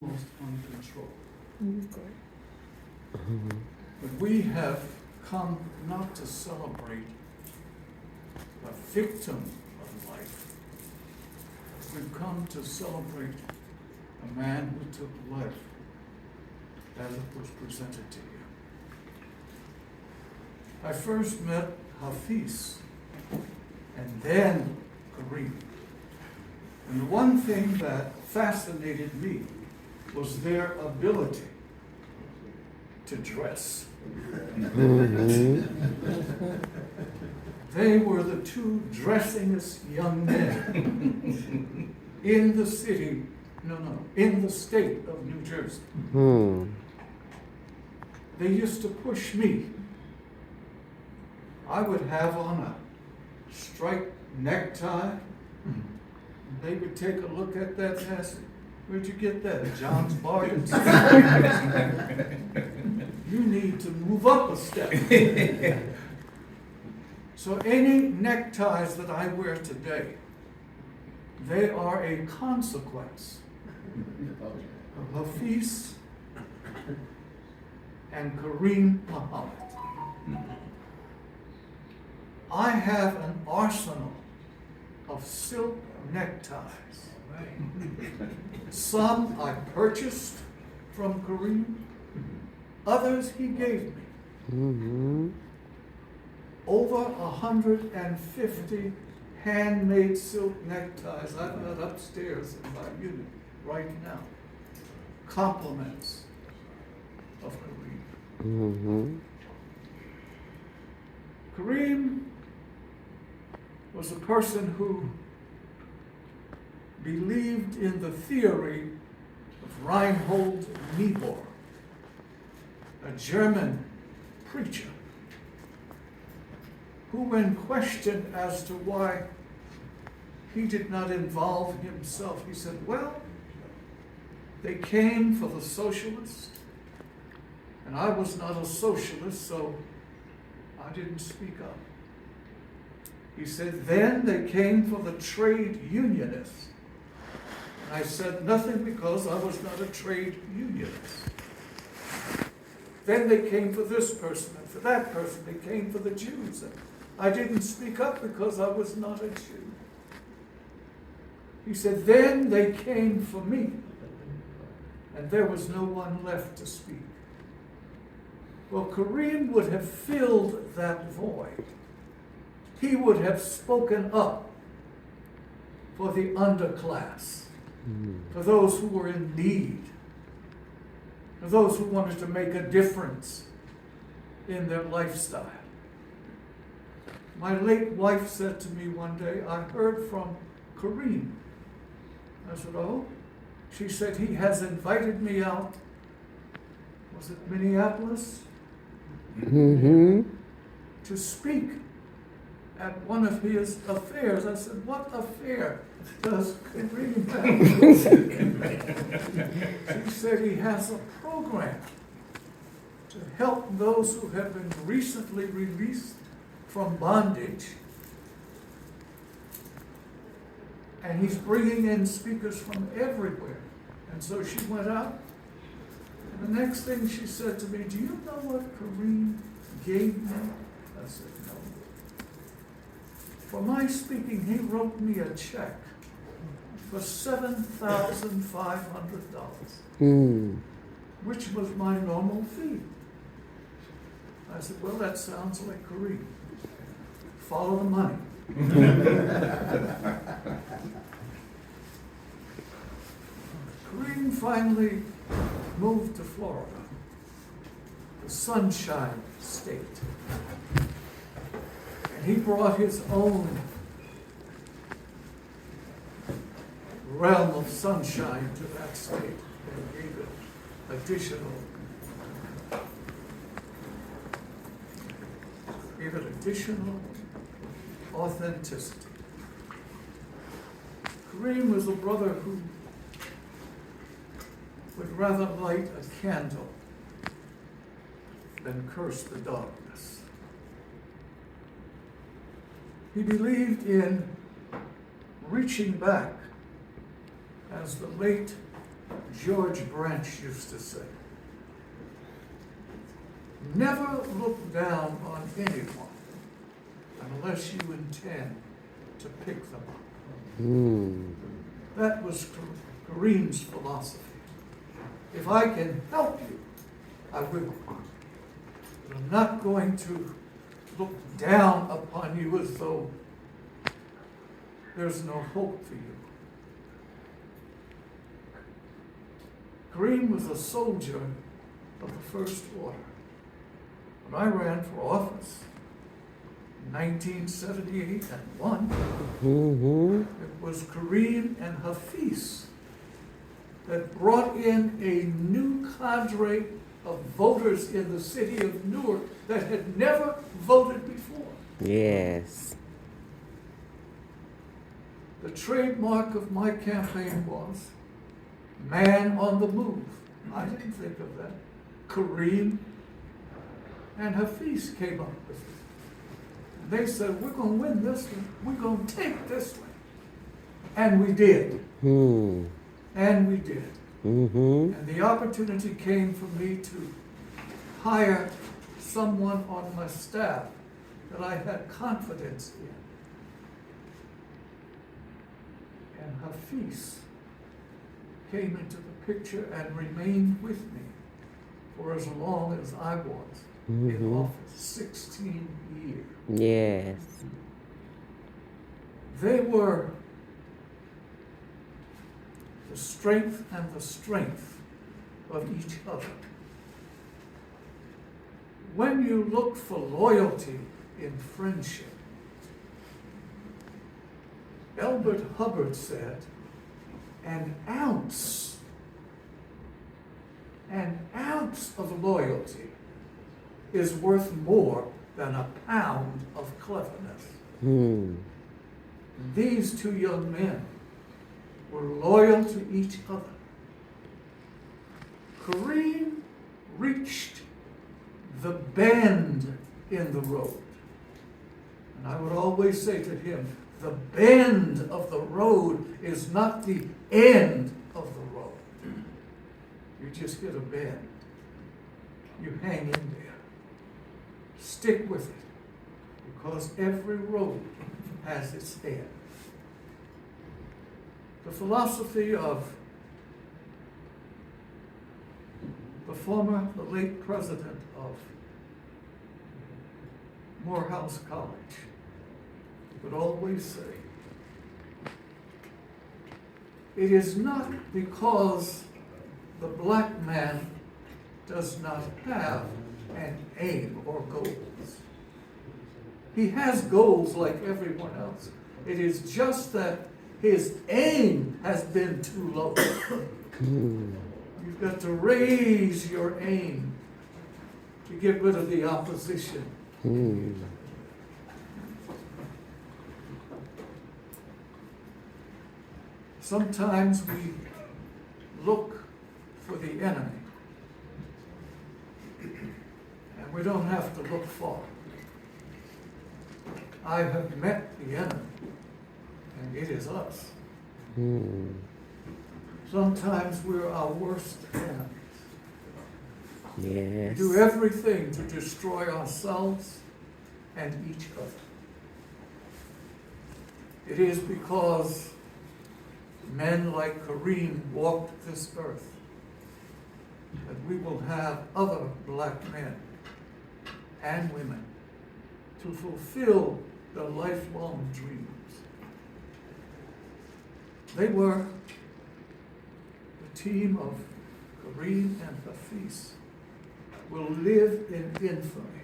almost uncontrolled. Okay. But we have come not to celebrate a victim of life. We've come to celebrate a man who took life as it was presented to you. I first met Hafiz and then Karim. And the one thing that fascinated me was their ability to dress. They were the two dressingest young men in the city, in the state of New Jersey. They used to push me. I would have on a striped necktie. They would take a look at that and say, "Where'd you get that? John's Bargain." You need to move up a step. So any neckties that I wear today, they are a consequence of Hafiz and Karim Muhammad. I have an arsenal of silk neckties. Some I purchased from Karim, others he gave me. Over 150 handmade silk neckties I've got upstairs in my unit right now. Compliments of Karim. Karim was a person who believed in the theory of Reinhold Niebuhr, a German preacher, who, when questioned as to why he did not involve himself, he said, well, they came for the socialists, and I was not a socialist, so I didn't speak up. He said, then they came for the trade unionists. And I said nothing because I was not a trade unionist. Then they came for this person and for that person. They came for the Jews. And I didn't speak up because I was not a Jew. He said, then they came for me. And there was no one left to speak. Well, Karim would have filled that void. He would have spoken up for the underclass, for those who were in need, for those who wanted to make a difference in their lifestyle. My late wife said to me one day, I heard from Karim. I said, oh? She said, he has invited me out, was it Minneapolis? To speak at one of his affairs. I said, what affair does Karim have? She said he has a program to help those who have been recently released from bondage. And he's bringing in speakers from everywhere. And so she went out. And the next thing she said to me, do you know what Karim gave me? I said, no. For my speaking, he wrote me a check for $7,500, which was my normal fee. I said, well, that sounds like Karim. Follow the money. Karim finally moved to Florida, the Sunshine State. And he brought his own realm of sunshine to that state and gave it additional authenticity. Karim was a brother who would rather light a candle than curse the darkness. He believed in reaching back as the late George Branch used to say, never look down on anyone unless you intend to pick them up. That was Karim's philosophy. If I can help you, I will. But I'm not going to look down upon you as though there's no hope for you. Karim was a soldier of the First Order. When I ran for office in 1978 and won, it was Karim and Hafiz that brought in a new cadre of voters in the city of Newark that had never voted before. Yes. The trademark of my campaign was man on the move. I didn't think of that. Karim and Hafiz came up with it. And they said, we're going to win this one. We're going to take this one. And we did. And we did. And the opportunity came for me to hire someone on my staff that I had confidence in. And Hafiz came into the picture and remained with me for as long as I was in office, 16 years. Yes. They were the strength and the strength of each other. When you look for loyalty in friendship, Elbert Hubbard said, an ounce of loyalty is worth more than a pound of cleverness. These two young men were loyal to each other. Karim reached the bend in the road. And I would always say to him, the bend of the road is not the end of the road. You just hit a bend. You hang in there. Stick with it, because every road has its end. The philosophy of the late president of Morehouse College would always say, it is not because the black man does not have an aim or goals. He has goals like everyone else. It is just that his aim has been too low. You've got to raise your aim to get rid of the opposition. Sometimes we look for the enemy, and we don't have to look far. I have met the enemy, and it is us. Sometimes we're our worst enemies. Yes. We do everything to destroy ourselves and each other. It is because men like Karim walked this earth that we will have other black men and women to fulfill their lifelong dreams. They were the team of Karim and Hafiz will live in infamy.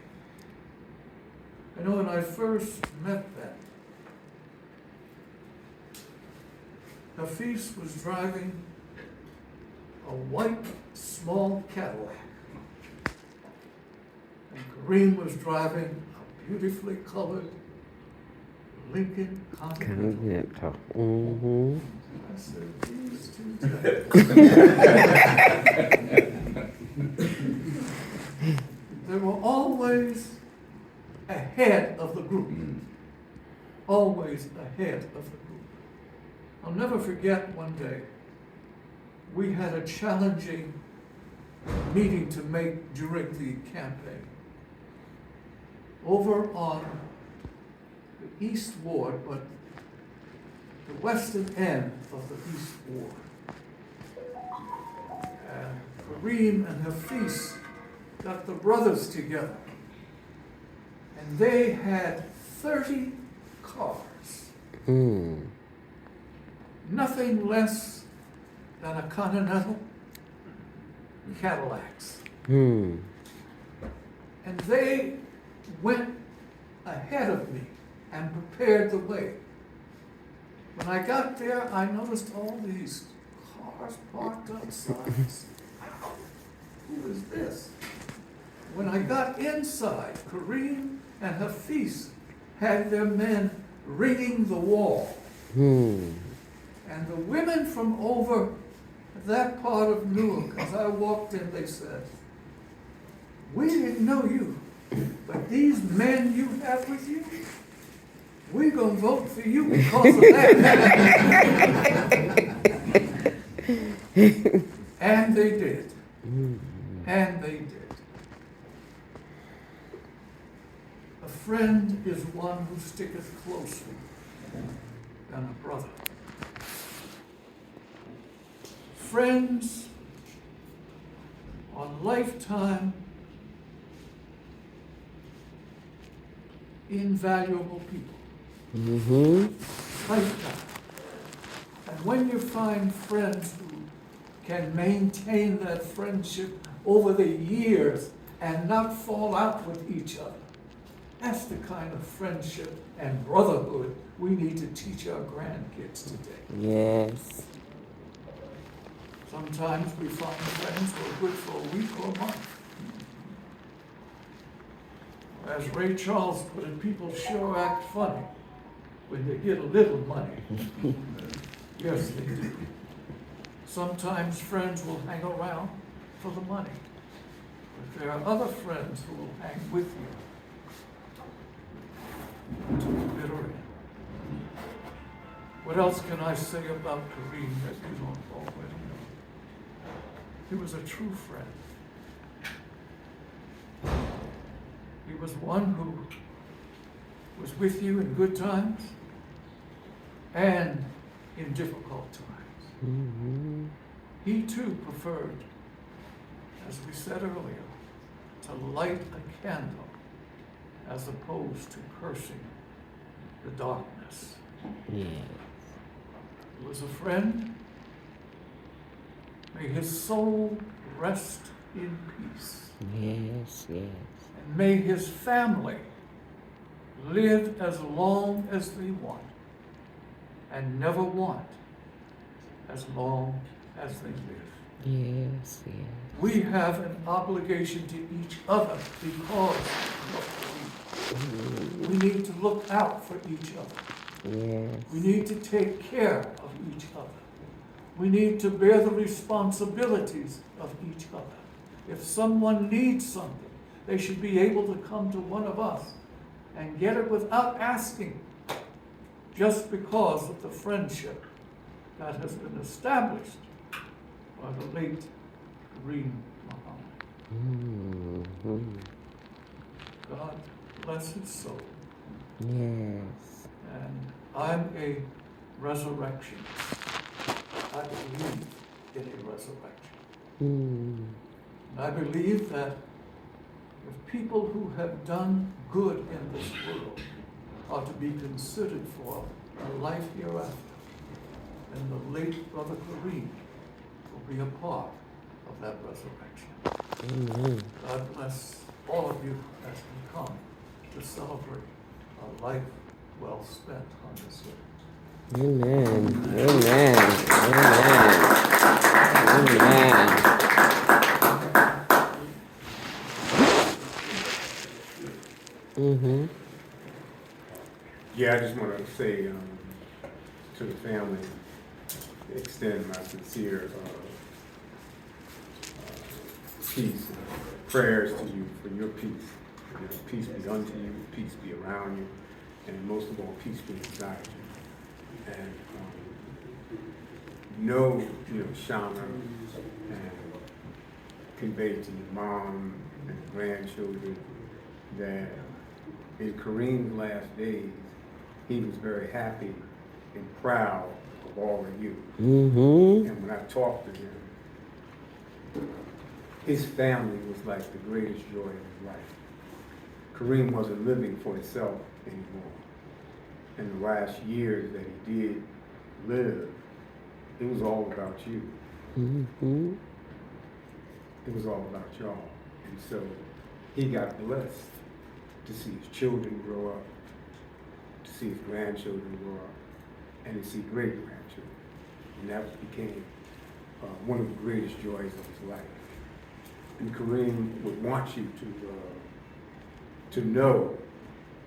I know when I first met them, Hafiz was driving a white small Cadillac, and Karim was driving a beautifully colored Lincoln Continental. I said, these two They were always ahead of the group. Always ahead of the group. I'll never forget one day, we had a challenging meeting to make during the campaign. Over on the East Ward, but the western end of the East Ward. And Karim and Hafiz got the brothers together. And they had 30 cars. Nothing less than a Continental Cadillacs. And they went ahead of me and prepared the way. When I got there, I noticed all these cars parked outside. Who is this? When I got inside, Karim and Hafiz had their men ringing the wall. And the women from over that part of Newark, as I walked in, they said, "We didn't know you, but these men you have with you, we're going to vote for you because of that." And they did. And they did. A friend is one who sticketh closely than a brother. Friends are lifetime invaluable people. Lifetime. And when you find friends who can maintain that friendship over the years and not fall out with each other, that's the kind of friendship and brotherhood we need to teach our grandkids today. Yes. Sometimes we find friends who are good for a week or a month. As Ray Charles put it, people sure act funny when they get a little money. Yes, they do. Sometimes friends will hang around for the money. But there are other friends who will hang with you to the bitter end. What else can I say about Karim that you don't already know? He was a true friend. He was one who was with you in good times and in difficult times. He too preferred, as we said earlier, to light a candle as opposed to cursing the darkness. Yes. He was a friend. May his soul rest in peace. Yes, yes. And may his family live as long as they want and never want as long as they live. Yes, yes. We have an obligation to each other because we need to look out for each other. Yes. We need to take care of each other. We need to bear the responsibilities of each other. If someone needs something, they should be able to come to one of us and get it without asking, just because of the friendship that has been established by the late Karim Muhammad. God bless his soul. Yes. And I'm a resurrectionist. I believe in a resurrection. And I believe that if people who have done good in this world are to be considered for a life hereafter, then the late Brother Karim will be a part of that resurrection. God bless all of you as we come to celebrate a life well spent on this earth. Amen. Amen. Amen. Yeah, I just want to say to the family, extend my sincere peace and prayers to you for your peace. Peace be unto you, peace be around you, and most of all, peace be inside you. And know, Shauna, and convey to your mom and grandchildren that in Kareem's last days, he was very happy and proud of all of you. Mm-hmm. And when I talked to him, his family was like the greatest joy in his life. Kareem wasn't living for himself anymore. In the last years that he did live, it was all about you. Mm-hmm. It was all about y'all. And so he got blessed to see his children grow up, to see his grandchildren grow up, and to see great-grandchildren. And that became one of the greatest joys of his life. And Kareem would want you to know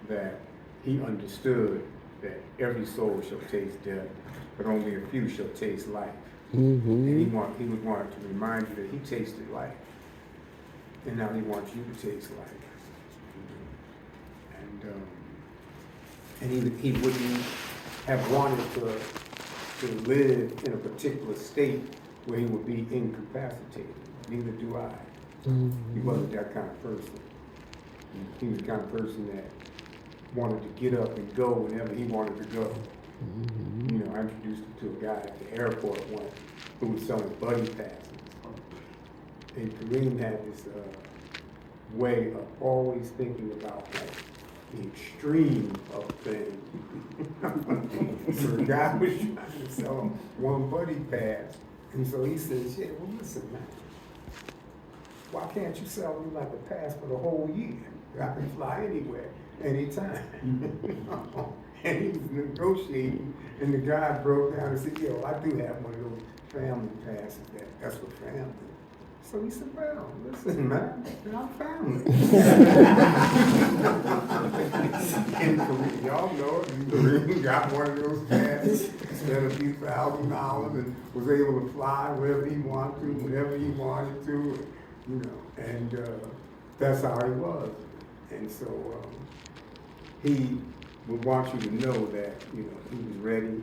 that he understood that every soul shall taste death, but only a few shall taste life. Mm-hmm. And he would want to remind you that he tasted life. And now he wants you to taste life. And he wouldn't have wanted to live in a particular state where he would be incapacitated. Neither do I. Mm-hmm. He wasn't that kind of person. He was the kind of person that wanted to get up and go whenever he wanted to go. Mm-hmm. I introduced him to a guy at the airport once who was selling buddy passes. And Kareem had this way of always thinking about the extreme of things. So the guy was trying to sell him one buddy pass. And so he said, shit, well listen, man, why can't you sell me like a pass for the whole year? I can fly anywhere, anytime. And he was negotiating, and the guy broke down and said, yo, I do have one of those family passes that's for family. So he said, well, listen, man, I'm family. And Kareem, y'all know it, Kareem got one of those passes, spent a few $1,000 and was able to fly wherever he wanted to, whenever he wanted to, and that's how he was. And so he would want you to know that, he was ready,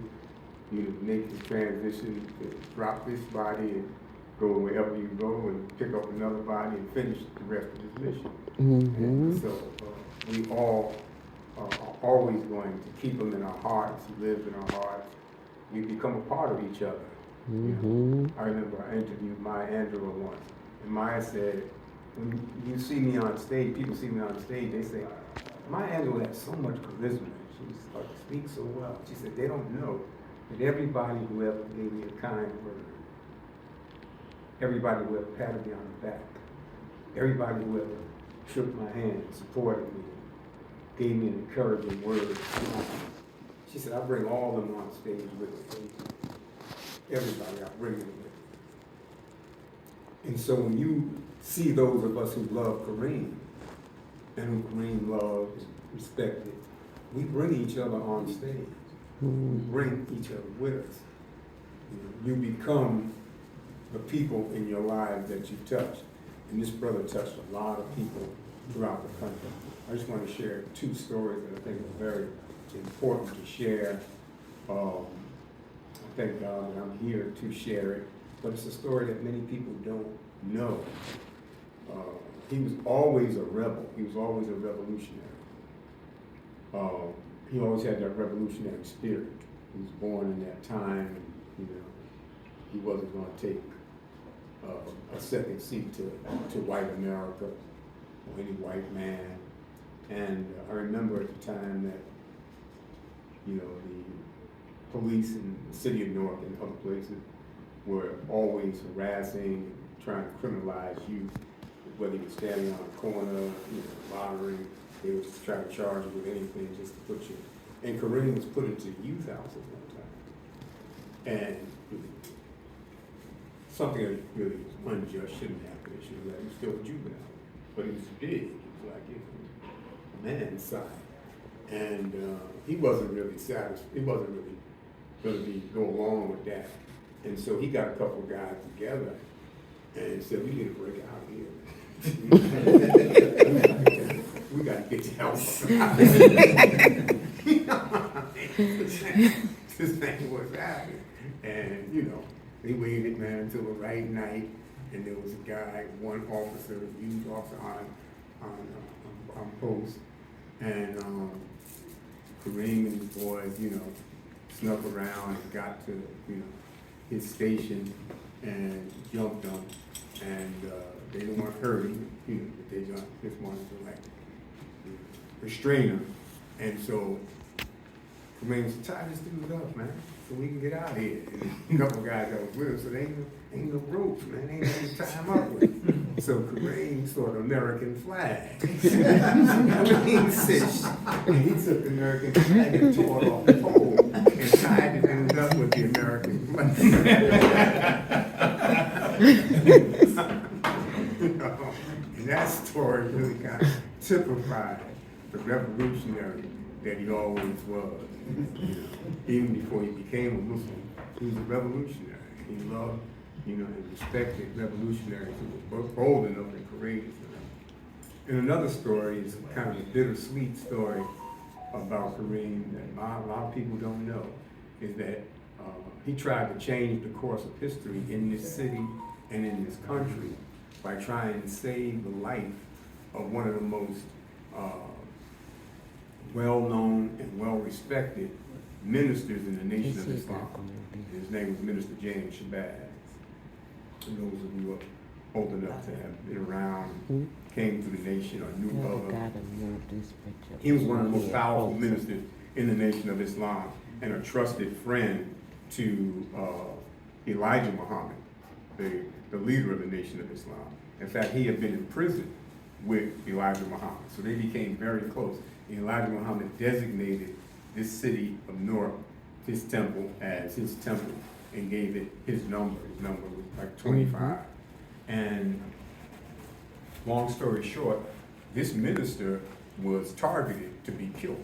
to make the transition, to drop this body and go wherever you go and pick up another body and finish the rest of his mission. Mm-hmm. And so we all are always going to keep him in our hearts. He lives in our hearts. We become a part of each other. Mm-hmm. I remember I interviewed Maya Angelou once, and Maya said, when you see me on stage, people see me on stage, they say, Maya Angelou has so much charisma. She speaks so well. She said, they don't know that everybody who ever gave me a kind word, everybody who ever patted me on the back, everybody who ever shook my hand, supported me, gave me an encouraging word. She said, I bring all of them on stage with me. Everybody, I bring them with me. And so when you see those of us who love Kareem, and who Kareem loves and respected, we bring each other on stage. We bring each other with us. You become the people in your lives that you touch. And this brother touched a lot of people throughout the country. I just want to share two stories that I think are very important to share. I thank God that I'm here to share it, but it's a story that many people don't know. He was always a rebel. He was always a revolutionary. He always had that revolutionary spirit. He was born in that time, and he wasn't going to take a second seat to white America or any white man. And I remember at the time that the police in the city of Newark and other places were always harassing, trying to criminalize youth, whether you were standing on a corner, lottery, they would just try to charge you with anything just to put you. And Kareem was put into the youth house at one time. And something that really unjust shouldn't happen. It should have let him still a juvenile. But he was big. He was like a man inside. And he wasn't really satisfied. He wasn't really going to go along with that. And so he got a couple of guys together and said, we need to break out of here. We got to get the hell out. This thing was happening. And, They waited, man, until the right night, and there was a guy, one officer, a huge officer on post, and Kareem and his boys, you know, snuck around and got to, you know, his station and jumped him, and they didn't want to hurt him, you know, but they just wanted to like restrain him, and so Kareem said, "Tie this dude up, man, so we can get out of here." And a couple guys that was with him, so they ain't no ropes, man, ain't nothing to tie him up with. So Kareem saw the American flag. Kareem said, and he took the American flag and tore it off the pole and tied it and up with the American flag. You know, and that story really kind of typified the revolutionary that he always was. You know, even before he became a Muslim, he was a revolutionary. He loved, you know, and respected revolutionaries who were bold enough and courageous enough. And another story is kind of a bittersweet story about Kareem that a lot of people don't know, is that he tried to change the course of history in this city and in this country by trying to save the life of one of the most well-known and well-respected ministers in the Nation of Islam. His name was Minister James Shabazz. And those of you who are old enough to have been around, came to the nation or knew of him. He was one of the most powerful ministers in the Nation of Islam and a trusted friend to Elijah Muhammad, the leader of the Nation of Islam. In fact, he had been in prison with Elijah Muhammad, so they became very close. Elijah Muhammad designated this city of Newark, his temple, as his temple, and gave it his number. His number was like 25. And long story short, this minister was targeted to be killed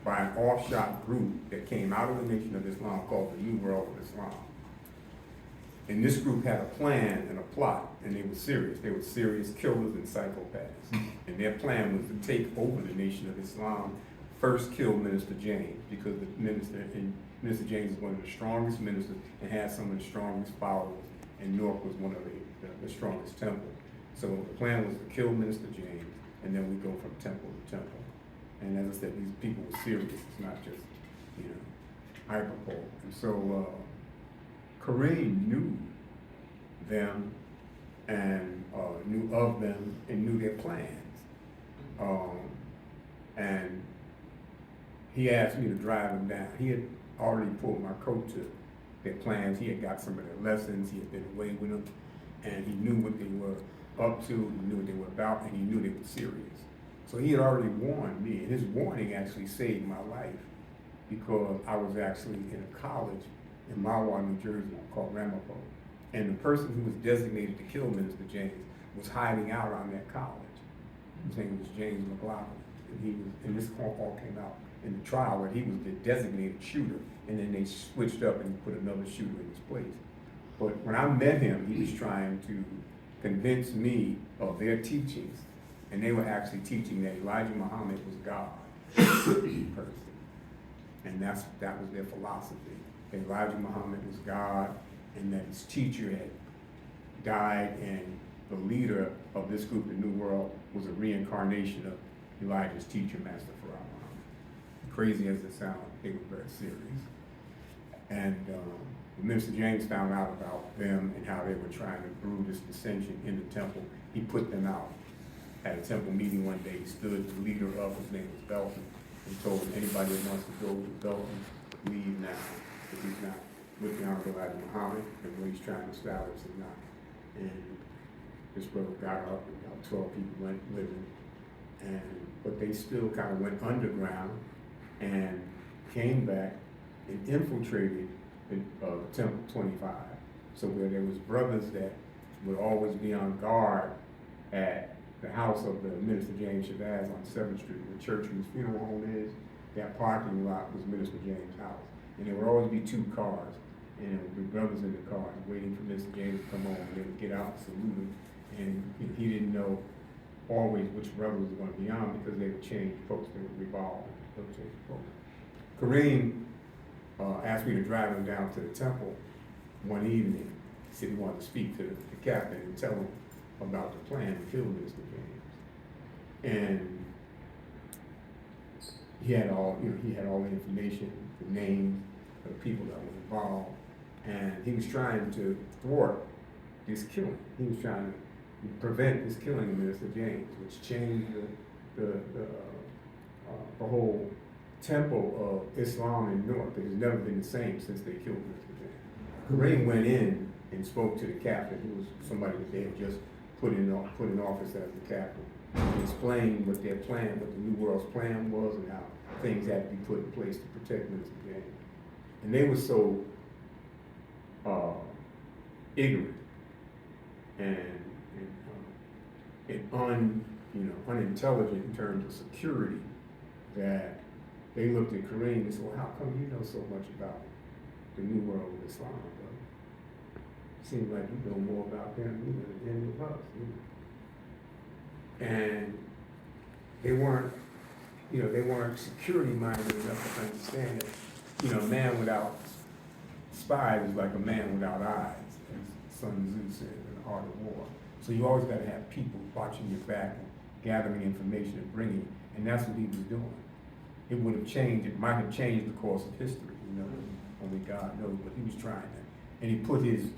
by an offshot group that came out of the Nation of Islam called the New World of Islam. And this group had a plan and a plot, and they were serious. They were serious killers and psychopaths. And their plan was to take over the Nation of Islam, first kill Minister James, because Minister James is one of the strongest ministers and has some of the strongest followers, and Newark was one of the strongest temples. So the plan was to kill Minister James, and then we go from temple to temple. And as I said, these people were serious. It's not just, you know, hyperbole. And so Kareem knew them and knew of them and knew their plans. And he asked me to drive him down. He had already pulled my coat to their plans. He had got some of their lessons. He had been away with them, and he knew what they were up to. He knew what they were about, and he knew they were serious. So he had already warned me, and his warning actually saved my life, because I was actually in a college in Mahwah, New Jersey, called Ramapo. And the person who was designated to kill Minister James was hiding out on that college. His name was James McLaughlin. And this all came out in the trial, where he was the designated shooter, and then they switched up and put another shooter in his place. But when I met him, he was trying to convince me of their teachings, and they were actually teaching that Elijah Muhammad was God in person. And that was their philosophy. That Elijah Muhammad was God, and that his teacher had died, and the leader of this group, the New World, was a reincarnation of Elijah's teacher, Master Farah Muhammad. Crazy as it sounds, they were very serious. And when Minister James found out about them and how they were trying to brew this dissension in the temple, he put them out. At a temple meeting one day, he stood the leader of, his name was Belton, and told him, anybody that wants to go to Belton, leave now, because he's not with the Honorable Elijah Muhammad, and what he's trying to establish is not. And this brother got up, and about 12 people went with him, but they still kind of went underground and came back and infiltrated the Temple 25. So where there was brothers that would always be on guard at the house of the Minister James Shabazz on 7th Street, where Churchman's funeral home is, that parking lot was Minister James' house. And there would always be 2 cars, and there would be brothers in the cars waiting for Mr. James to come home, and they would get out and salute him. And he didn't know always which brother was going to be on, because they would change folks, they would revolve, they would change folks. Kareem asked me to drive him down to the temple one evening, he said he wanted to speak to the captain and tell him about the plan to kill Mr. James. And he had all the information, the names of the people that were involved, and he was trying to thwart this killing. He was trying to prevent this killing of Mr. James, which changed the whole temple of Islam in North. It has never been the same since they killed Mr. James. Karim went in and spoke to the captain, who was somebody that they had just put in office as the captain, and explained what their plan, what the New World's plan was, and how things had to be put in place to protect Mr. James. And they were so ignorant and unintelligent in terms of security that they looked at Kareem and said, well, how come you know so much about the New World of Islam, brother? Seems like you know more about them than any of us. And they weren't security minded enough to understand that, a man without spies is like a man without eyes, as Sun Tzu said in The Art of War. So you always got to have people watching your back and gathering information and bringing, and that's what he was doing. It would have changed, it might have changed the course of history, only God knows, but he was trying to. And he put his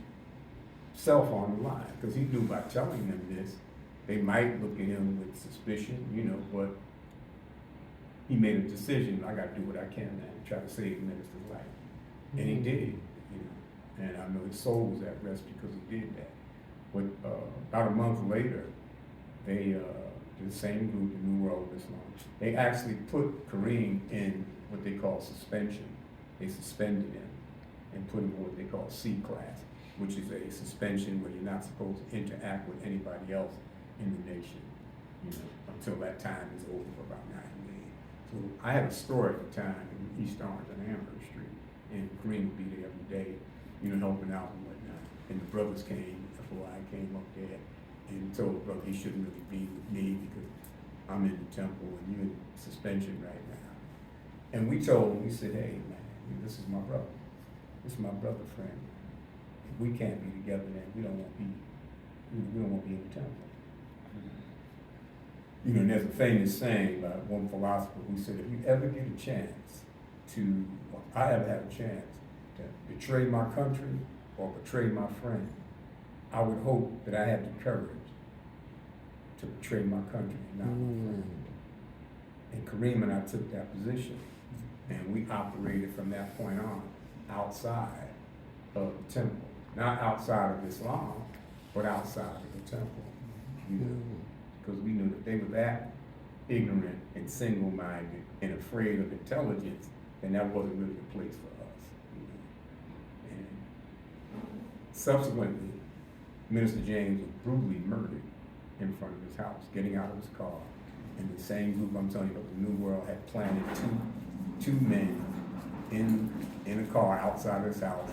self on the line, because he knew by telling them this, they might look at him with suspicion, but he made a decision, I gotta do what I can now to try to save the minister's life. And he did, and I know his soul was at rest because he did that. But about a month later, they, the same group, the New World of Islam, they actually put Kareem in what they call suspension. They suspended him and put him in what they call C class, which is a suspension where you're not supposed to interact with anybody else in the nation, until that time is over for about 9 days. So I had a store at the time in East Orange on Amherst Street, and Kareem would be there every day, helping out and whatnot. And the brothers came, FOI came up there and told the brother he shouldn't really be with me because I'm in the temple and you're in suspension right now. And we told him, we said, hey man, this is my brother. This is my brother friend. If we can't be together, then we don't want to be in the temple. And there's a famous saying by one philosopher who said, if you ever get a chance I ever had a chance to betray my country or betray my friend, I would hope that I had the courage to betray my country and not my friend. And Kareem and I took that position, and we operated from that point on outside of the temple. Not outside of Islam, but outside of the temple. Because we knew that they were that ignorant and single-minded and afraid of intelligence, and that wasn't really the place for us. And subsequently, Minister James was brutally murdered in front of his house, getting out of his car. And the same group I'm telling you about, the New World, had planted two men in a car outside his house,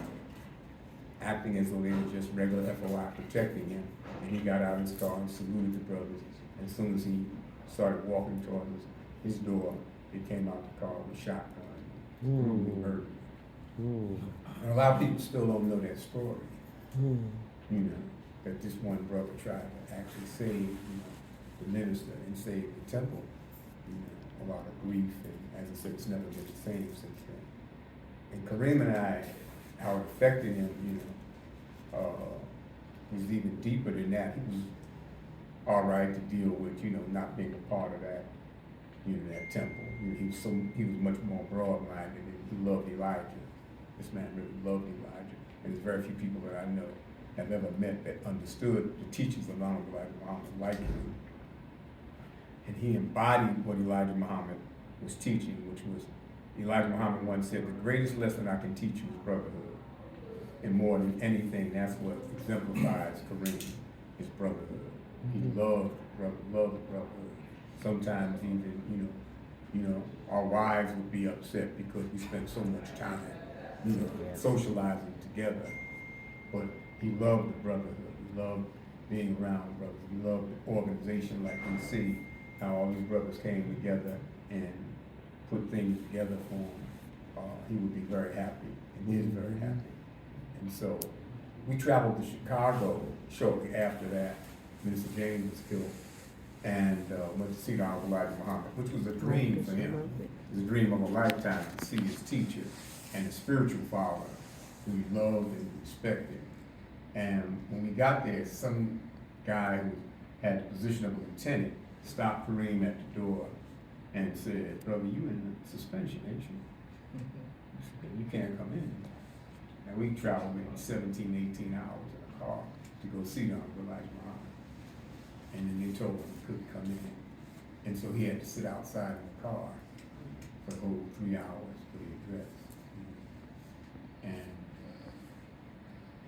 acting as though they were just regular FOI protecting him. And he got out of his car and saluted the brothers. As soon as he started walking towards his door, they came out the car with a shotgun, brutally murdered. And a lot of people still don't know that story. That this one brother tried to actually save, the minister and save the temple. A lot of grief, and as I said, it's never been the same since then. And Karim and I, how it affected him, was even deeper than that. He was all right to deal with, not being a part of that, that temple. He was much more broad-minded, and he loved Elijah. This man really loved Elijah, and there's very few people that I know have ever met that understood the teachings of Elijah Muhammad like him. And he embodied what Elijah Muhammad was teaching, which was, Elijah Muhammad once said, the greatest lesson I can teach you is brotherhood. And more than anything, that's what exemplifies Kareem, his brotherhood. He loved brotherhood. Sometimes even, our wives would be upset because we spent so much time, socializing together. But he loved the brotherhood. He loved being around brothers. He loved the organization, like we see how all these brothers came together and put things together for him. He would be very happy, and he is very happy. And so we traveled to Chicago shortly after that. Mr. James was killed, and went to see the Honorable Elijah Muhammad, which was a dream for him. It was a dream of a lifetime to see his teacher and his spiritual father, who he loved and respected. And when we got there, some guy who had the position of a lieutenant stopped Karim at the door and said, "Brother, you in suspension, ain't you? You can't come in." And we traveled maybe 17, 18 hours in a car to go see the Honorable Elijah Muhammad. And then they told him he couldn't come in. And so he had to sit outside in the car for the whole 3 hours for the address.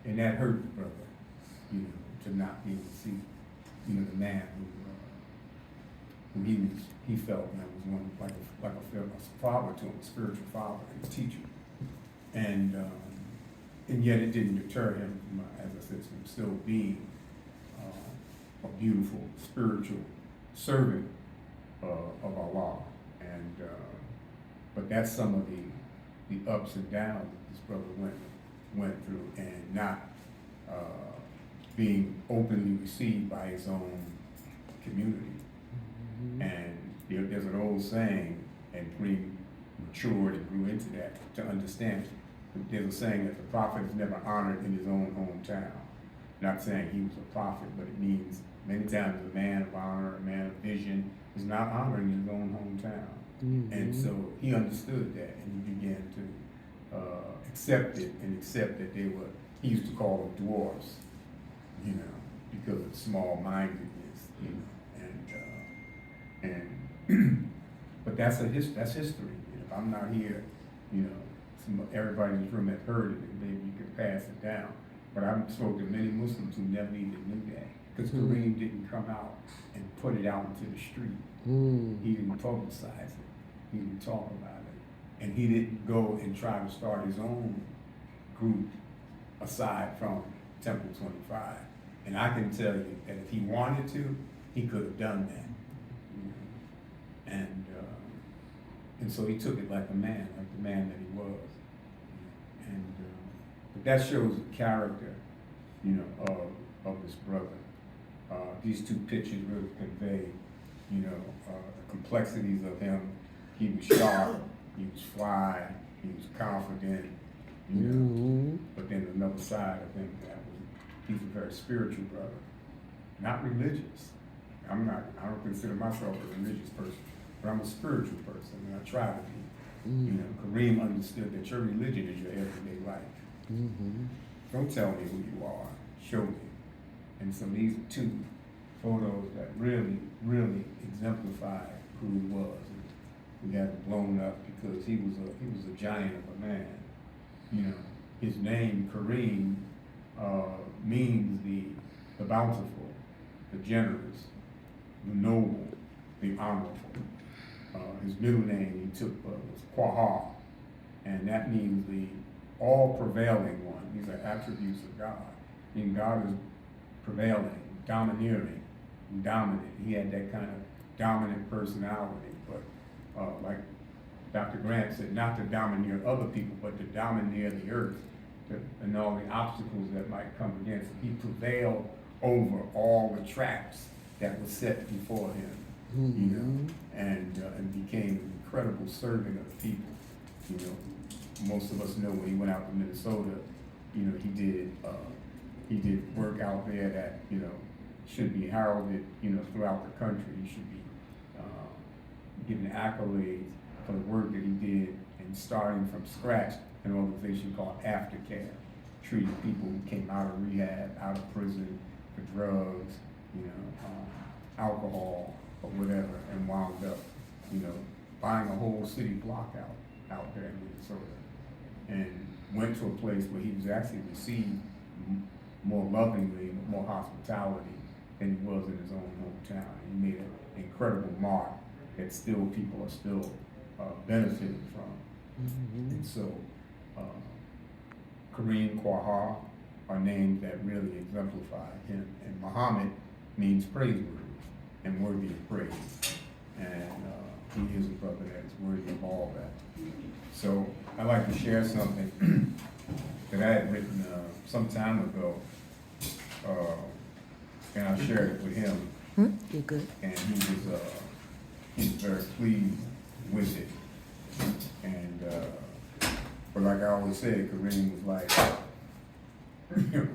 And that hurt the brother, you know, to not be able to see, you know, the man who he felt that was one like a father to him, a spiritual father, his teacher. And yet it didn't deter him from, as I said, from still being a beautiful spiritual servant of Allah. And but that's some of the ups and downs that this brother went through, and not being openly received by his own community. And there's an old saying, and Karim matured and grew into that to understand. There's a saying that the prophet is never honored in his own hometown. Not saying he was a prophet, but it means many times a man of honor, a man of vision, is not honored in his own hometown. And so he understood that, and he began to accept it, and accept that they were, he used to call them dwarfs, you know, because of small-mindedness, you know, but that's history. If I'm not here, you know, everybody in this room has heard it, and maybe you can pass it down. But I've spoken to many Muslims who never even knew that, because Karim didn't come out and put it out into the street. He didn't publicize it. He didn't talk about it. And he didn't go and try to start his own group aside from Temple 25. And I can tell you that if he wanted to, he could have done that. And so he took it like the man that he was. And but that shows the character, you know, of this brother. These two pictures really convey, you know, the complexities of him. He was sharp, he was fly, he was confident, you know. But then another side of him he's a very spiritual brother, not religious. I don't consider myself a religious person, but I'm a spiritual person, and I try to be. You know, Karim understood that your religion is your everyday life. Don't tell me who you are, show me. And so these are two photos that really, really exemplify who he was. We had him blown up because he was a giant of a man. You know, his name Karim means the bountiful, the generous, the noble, the honorable. His middle name he took was Quahar, and that means the all-prevailing one. These are attributes of God. I mean, God is prevailing, domineering, dominant. He had that kind of dominant personality, but like Dr. Grant said, not to domineer other people, but to domineer the earth and all the obstacles that might come against him. He prevailed over all the traps that were set before him. You know, and became an incredible servant of the people. You know, most of us know when he went out to Minnesota, you know, he did work out there that, you know, should be heralded, you know, throughout the country. He should be given accolades for the work that he did in starting from scratch an organization called Aftercare, treating people who came out of rehab, out of prison for drugs, you know, alcohol, or whatever, and wound up, you know, buying a whole city block out there in Minnesota, and went to a place where he was actually received more lovingly, more hospitality than he was in his own hometown. He made an incredible mark that people are still benefiting from. And so, Karim, Quahar are names that really exemplify him, and Muhammad means praiseworthy and worthy of praise. And he is a brother that is worthy of all that. So I'd like to share something that I had written some time ago, and I shared it with him, You're good. and he was very pleased with it. And but like I always said, Karim was like,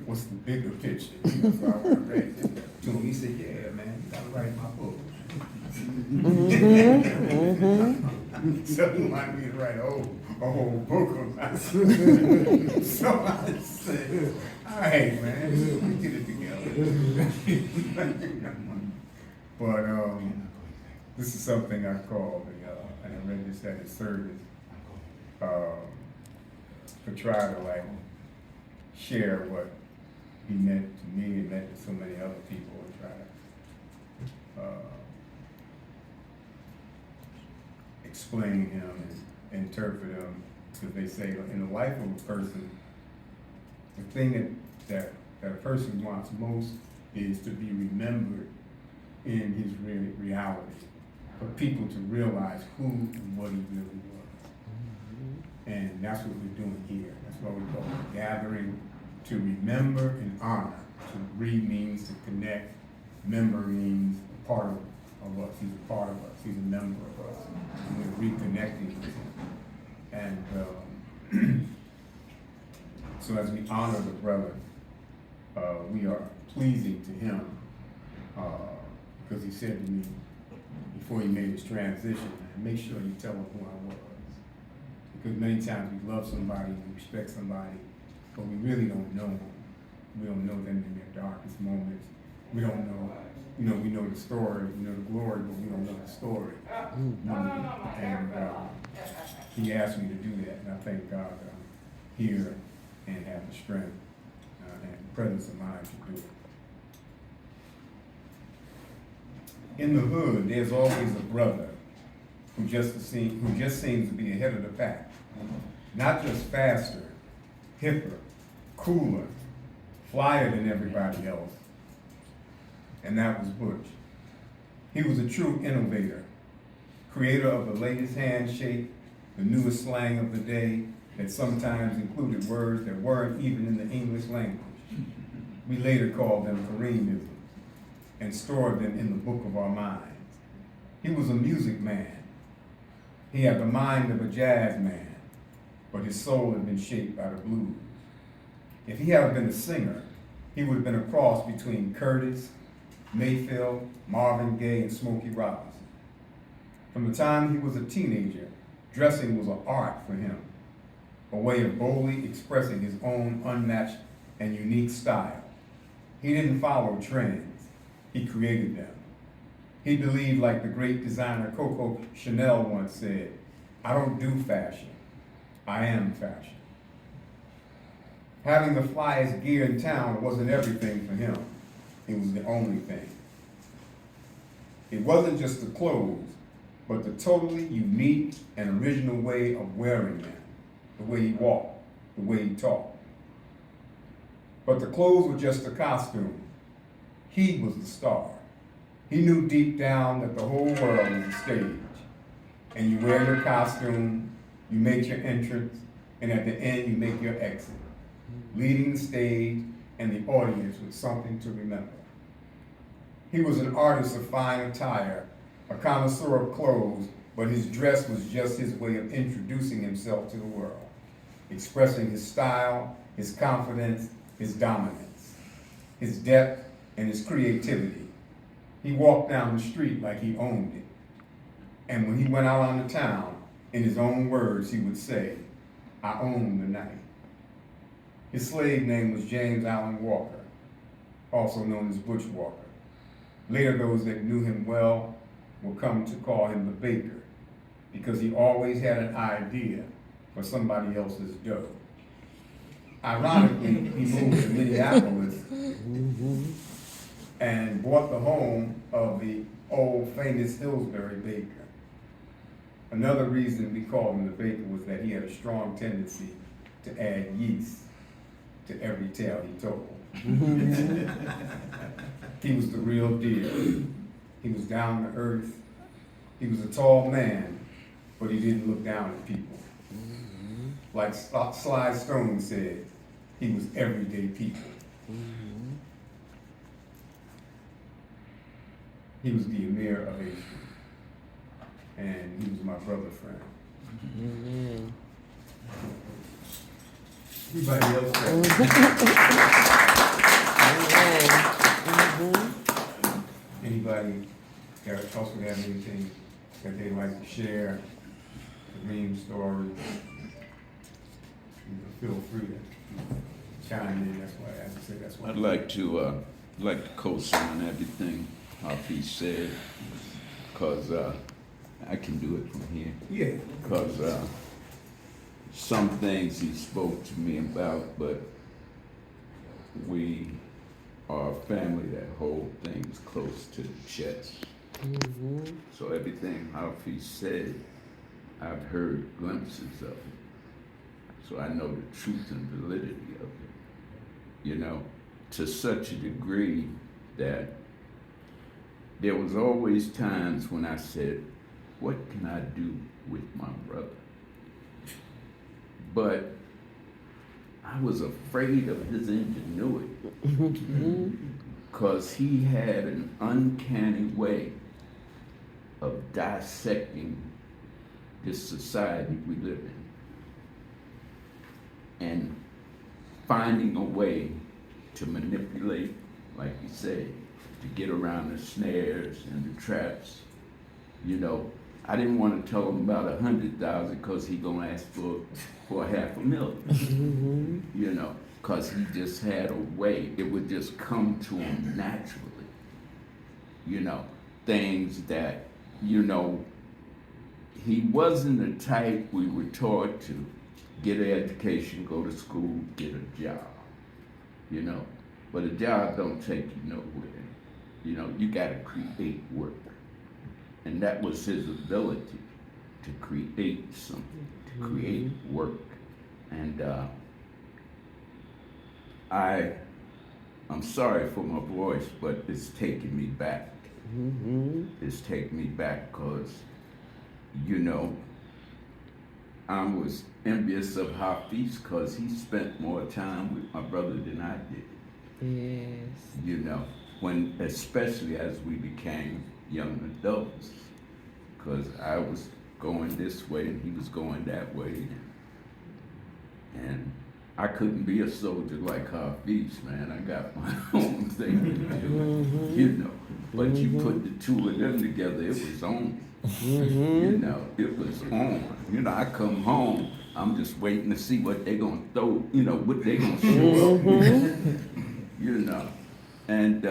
"What's the bigger picture?" So I went and read it to him. He said, "Yeah, man, you gotta write my book." So he wanted me to write a whole book about it. So I said, "All right, man, we get it together." But this is something I call and I read this at his service, to try to like share what he meant to me and meant to so many other people, and try to explain him and interpret him, because they say in the life of a person, the thing that a person wants most is to be remembered in his reality, for people to realize who and what he really was. And that's what we're doing here. That's why we call it gathering, to remember and honor. To means to connect, member means a part of us. He's a part of us. He's a member of us. And we're reconnecting with him. And so as we honor the brother, we are pleasing to him, because he said to me before he made his transition, make sure you tell him who I was. Because many times we love somebody, we respect somebody, but we really don't know them. We don't know them in their darkest moments. We don't know, we know the story, we know the glory, but we don't know the story. And he asked me to do that, and I thank God that I'm here and have the strength and presence of mind to do it. In the hood, there's always a brother who just seems to be ahead of the pack. Not just faster, hipper, cooler, flyer than everybody else. And that was Butch. He was a true innovator, creator of the latest handshake, the newest slang of the day that sometimes included words that weren't even in the English language. We later called them Karimisms and stored them in the book of our minds. He was a music man. He had the mind of a jazz man, but his soul had been shaped by the blues. If he had been a singer, he would have been a cross between Curtis, Mayfield, Marvin Gaye, and Smokey Robinson. From the time he was a teenager, dressing was an art for him, a way of boldly expressing his own unmatched and unique style. He didn't follow trends, he created them. He believed, like the great designer Coco Chanel once said, "I don't do fashion, I am fashion." Having the flyest gear in town wasn't everything for him. It was the only thing. It wasn't just the clothes, but the totally unique and original way of wearing them, the way he walked, the way he talked. But the clothes were just a costume. He was the star. He knew deep down that the whole world was a stage. And you wear your costume, you make your entrance, and at the end you make your exit, leading the stage and the audience with something to remember. He was an artist of fine attire, a connoisseur of clothes, but his dress was just his way of introducing himself to the world, expressing his style, his confidence, his dominance, his depth, and his creativity. He walked down the street like he owned it. And when he went out on the town, in his own words, he would say, "I own the night." His slave name was James Allen Walker, also known as Butch Walker. Later, those that knew him well will come to call him the baker, because he always had an idea for somebody else's dough. Ironically, he moved to Minneapolis and bought the home of the old famous Hillsbury baker. Another reason we called him the baker was that he had a strong tendency to add yeast to every tale he told. He was the real deal. He was down to earth. He was a tall man, but he didn't look down at people. Like Sly Stone said, He was everyday people. He was the Emir of Asia. And he was my brother friend. Amen. Anybody else? Anybody else would have anything that they'd like to share? Karim's story? Feel free to chime in. That's why, as I said, that's why. I'd like to co-sign everything Hafiz said, because I can do it from here. Yeah. Because some things he spoke to me about, but we are a family that hold things close to the chest. So everything Hafiz said, I've heard glimpses of it. So I know the truth and validity of it. You know, to such a degree that there was always times when I said, what can I do with my brother? But I was afraid of his ingenuity because he had an uncanny way of dissecting this society we live in and finding a way to manipulate, like you said, to get around the snares and the traps. You know, I didn't want to tell him about 100,000 because he gonna ask for $500,000. You know, because he just had a way. It would just come to him naturally. You know, things that, you know, he wasn't the type we were taught to get an education, go to school, get a job. You know, but a job don't take you nowhere. You know, you gotta create work. And that was his ability to create something, to create work. And I'm sorry for my voice, but it's taking me back. It's taking me back because, you know, I was envious of Hafiz because he spent more time with my brother than I did. Yes. You know, when, especially as we became young adults, because I was going this way and he was going that way, and I couldn't be a soldier like Hafiz, man. I got my own thing to do, you know. But you put the two of them together, it was on. You know, it was on. You know, I come home, I'm just waiting to see what they gonna throw, you know, what they gonna show up. You know. And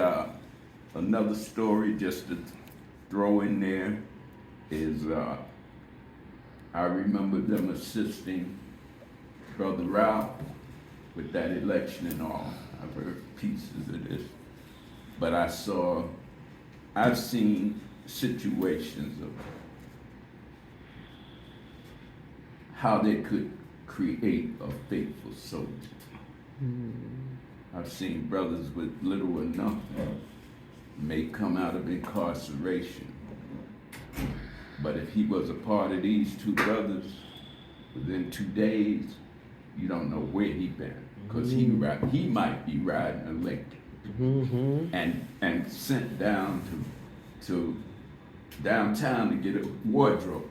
another story just to throw in there is I remember them assisting Brother Ralph with that election and all. I've heard pieces of this. But I've seen situations of how they could create a faithful soldier. I've seen brothers with little or nothing may come out of incarceration. But if he was a part of these two brothers, within 2 days, you don't know where he been. Because he might be riding a Lincoln and sent down to downtown to get a wardrobe.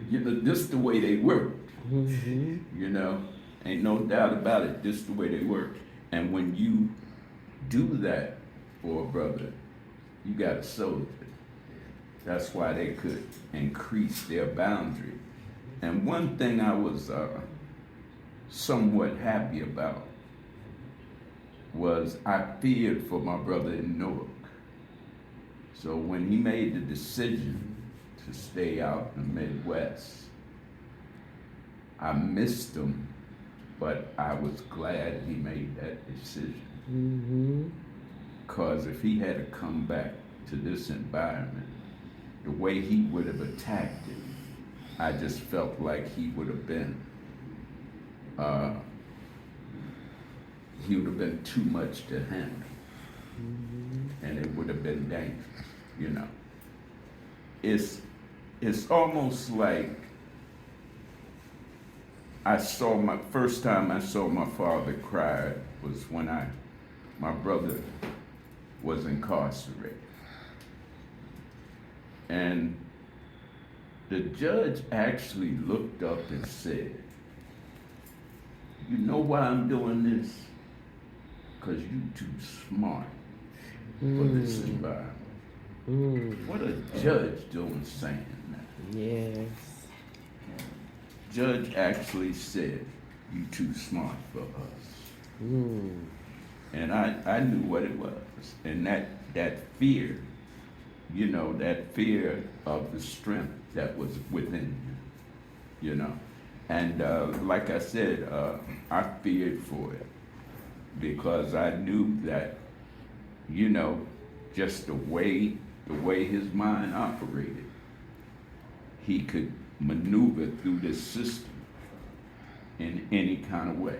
You know, this is the way they work. You know, ain't no doubt about it, this is the way they work. And when you do that for a brother, you got a soldier. That's why they could increase their boundary. And one thing I was somewhat happy about was I feared for my brother in Newark. So when he made the decision to stay out in the Midwest, I missed him, but I was glad he made that decision. Because if he had to come back to this environment, the way he would have attacked it, I just felt like he would have been too much to handle. And it would have been dangerous, you know. It's almost like first time I saw my father cry was when my brother was incarcerated. And the judge actually looked up and said, "You know why I'm doing this? Because you too smart for this environment." What a judge doing saying that. Yes. Judge actually said, "You too smart for us." And I knew what it was. And that fear, that fear of the strength that was within you, And like I said, I feared for it because I knew that, just the way his mind operated, he could maneuver through this system in any kind of way,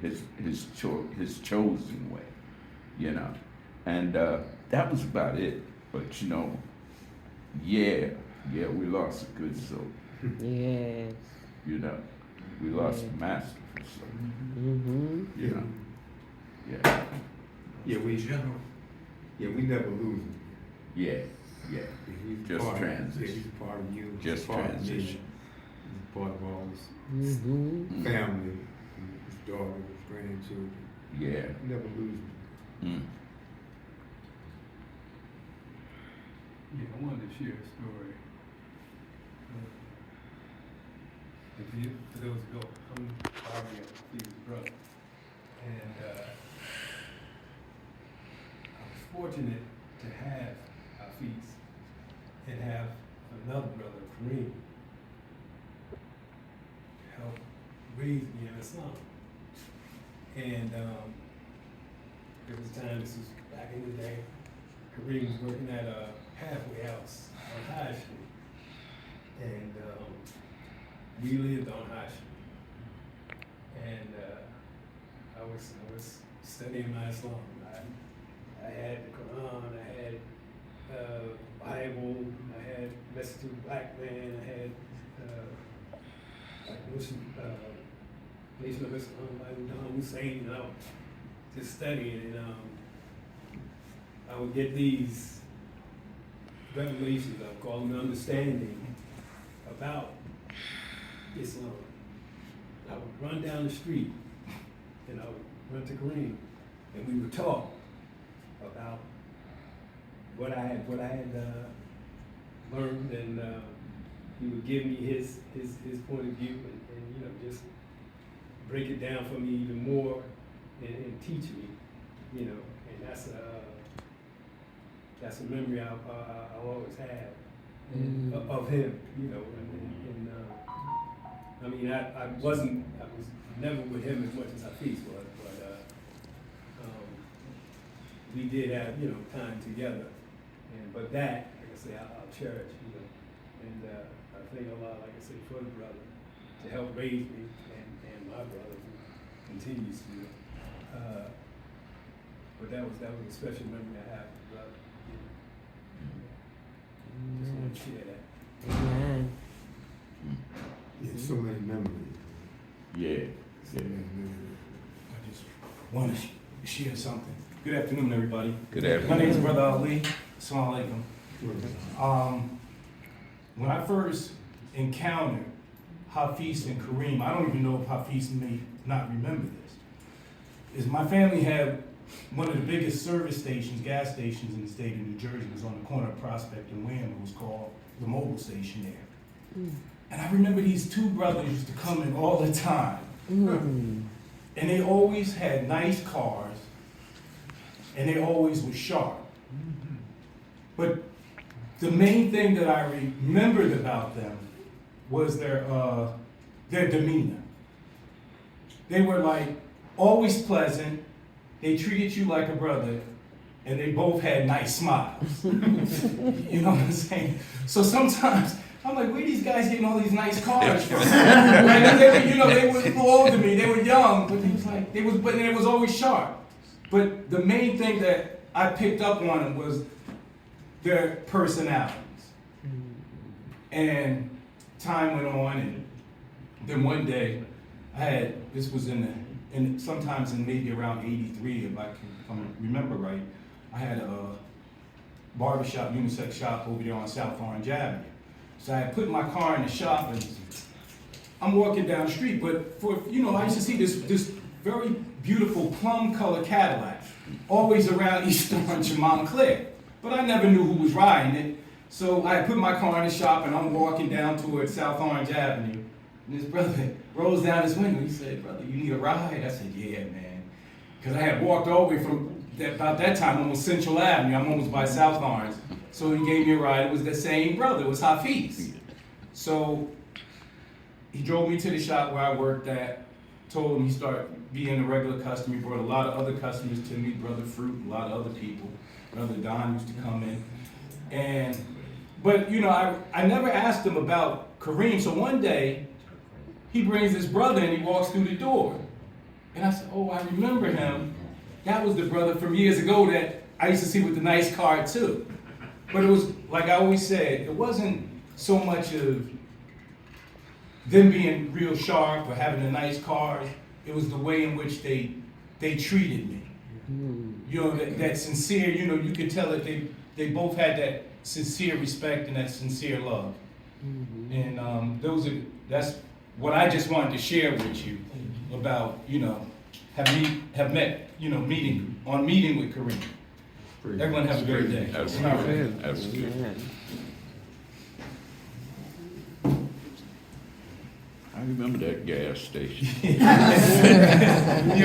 his chosen way, and that was about it. But yeah, we lost a good soul. Yes. We lost a masterful soul. Yeah. Yeah, we never lose him. Yeah. He's Just part transition. Of, he's a part of you. Just he's part transition. Of me. He's part of all his family, his daughter, his grandchildren. Yeah. We never lose him. Yeah, I wanted to share a story. For those who don't, I'm Bobby, his brother. And I was fortunate to have Hafiz and have another brother, Karim, help raise me in Islam. And there was a time, this was back in the day, Karim was working at a halfway house on High Street. And we lived on High Street. And I was studying my Islam. I had the Quran, I had Bible, I had Message to the Black Man, I had Nation of Islam, Don Hussein, and I was just studying, and I would get these revelations, I would call them understanding, about Islam. I would run down the street, and I would run to Kareem, and we would talk about what I had learned, and he would give me his point of view, and just break it down for me even more, and teach me, and that's a memory I'll always have of him, and I mean, I was never with him as much as Hafiz was, but we did have, time together. But that, like I say, I'll cherish, and I thank Allah, like I say, for the brother to help raise me, and my brother who continues to. But that was a special memory I have with the brother. Just want to share that. Amen. Yeah, so many memories. Yeah. So many memories. I just want to share something. Good afternoon, everybody. Good afternoon. My name is Brother Ali. Assalamu alaikum. When I first encountered Hafiz and Kareem, I don't even know if Hafiz may not remember this, is my family had one of the biggest service stations, gas stations in the state of New Jersey. It was on the corner of Prospect and Wham. It was called the Mobile Station there. And I remember these two brothers used to come in all the time. And they always had nice cars, and they always were sharp. But the main thing that I remembered about them was their demeanor. They were like always pleasant. They treated you like a brother, and they both had nice smiles. You know what I'm saying? So sometimes I'm like, where these guys getting all these nice cars from? Like, they were a little older than me. They were young, but it was always sharp. But the main thing that I picked up on them was their personalities. And time went on, and then one day, this was sometimes in maybe around 83, if I remember right, I had a barbershop, unisex shop over there on South Orange Avenue. So I had put my car in the shop and I'm walking down the street, but I used to see this very beautiful plum color Cadillac, always around East Orange and Montclair. But I never knew who was riding it. So I put my car in the shop and I'm walking down towards South Orange Avenue. And this brother rolls down his window. He said, "Brother, you need a ride?" I said, "Yeah, man." Because I had walked all the way from about that time, almost Central Avenue. I'm almost by South Orange. So he gave me a ride. It was the same brother. It was Hafiz. So he drove me to the shop where I worked at, told him he started being a regular customer. He brought a lot of other customers to me, Brother Fruit, a lot of other people. Brother Don used to come in. But I never asked him about Kareem. So one day, he brings his brother and he walks through the door. And I said, "Oh, I remember him. That was the brother from years ago that I used to see with the nice car too." But it was, like I always said, it wasn't so much of them being real sharp or having the nice cars. It was the way in which they treated me. That sincere, you could tell that they both had that sincere respect and that sincere love. And that's what I just wanted to share with you about, have met, meeting with Karim. Everyone have a great day. Absolutely. Absolutely. Amen. I remember that gas station. It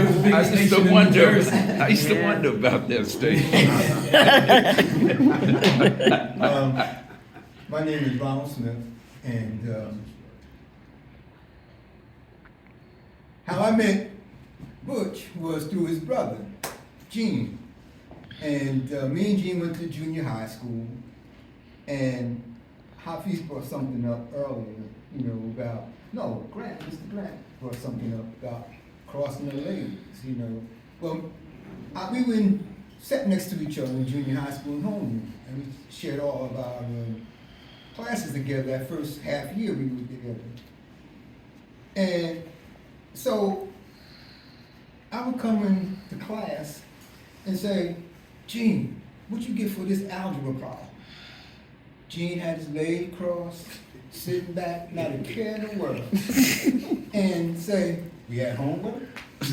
was the biggest station in New Jersey. I used to wonder about that station. My name is Ronald Smith, and how I met Butch was through his brother, Gene. And me and Gene went to junior high school, and Hafiz brought something up earlier, Mr. Grant brought something up about crossing the lanes, Well, we sat next to each other in junior high school and homeroom, and we shared all of our classes together. That first half year we were together. And so I would come into class and say, "Gene, what you get for this algebra problem?" Gene had his legs crossed, sitting back, not a care in the world, and say, "We had homework?" I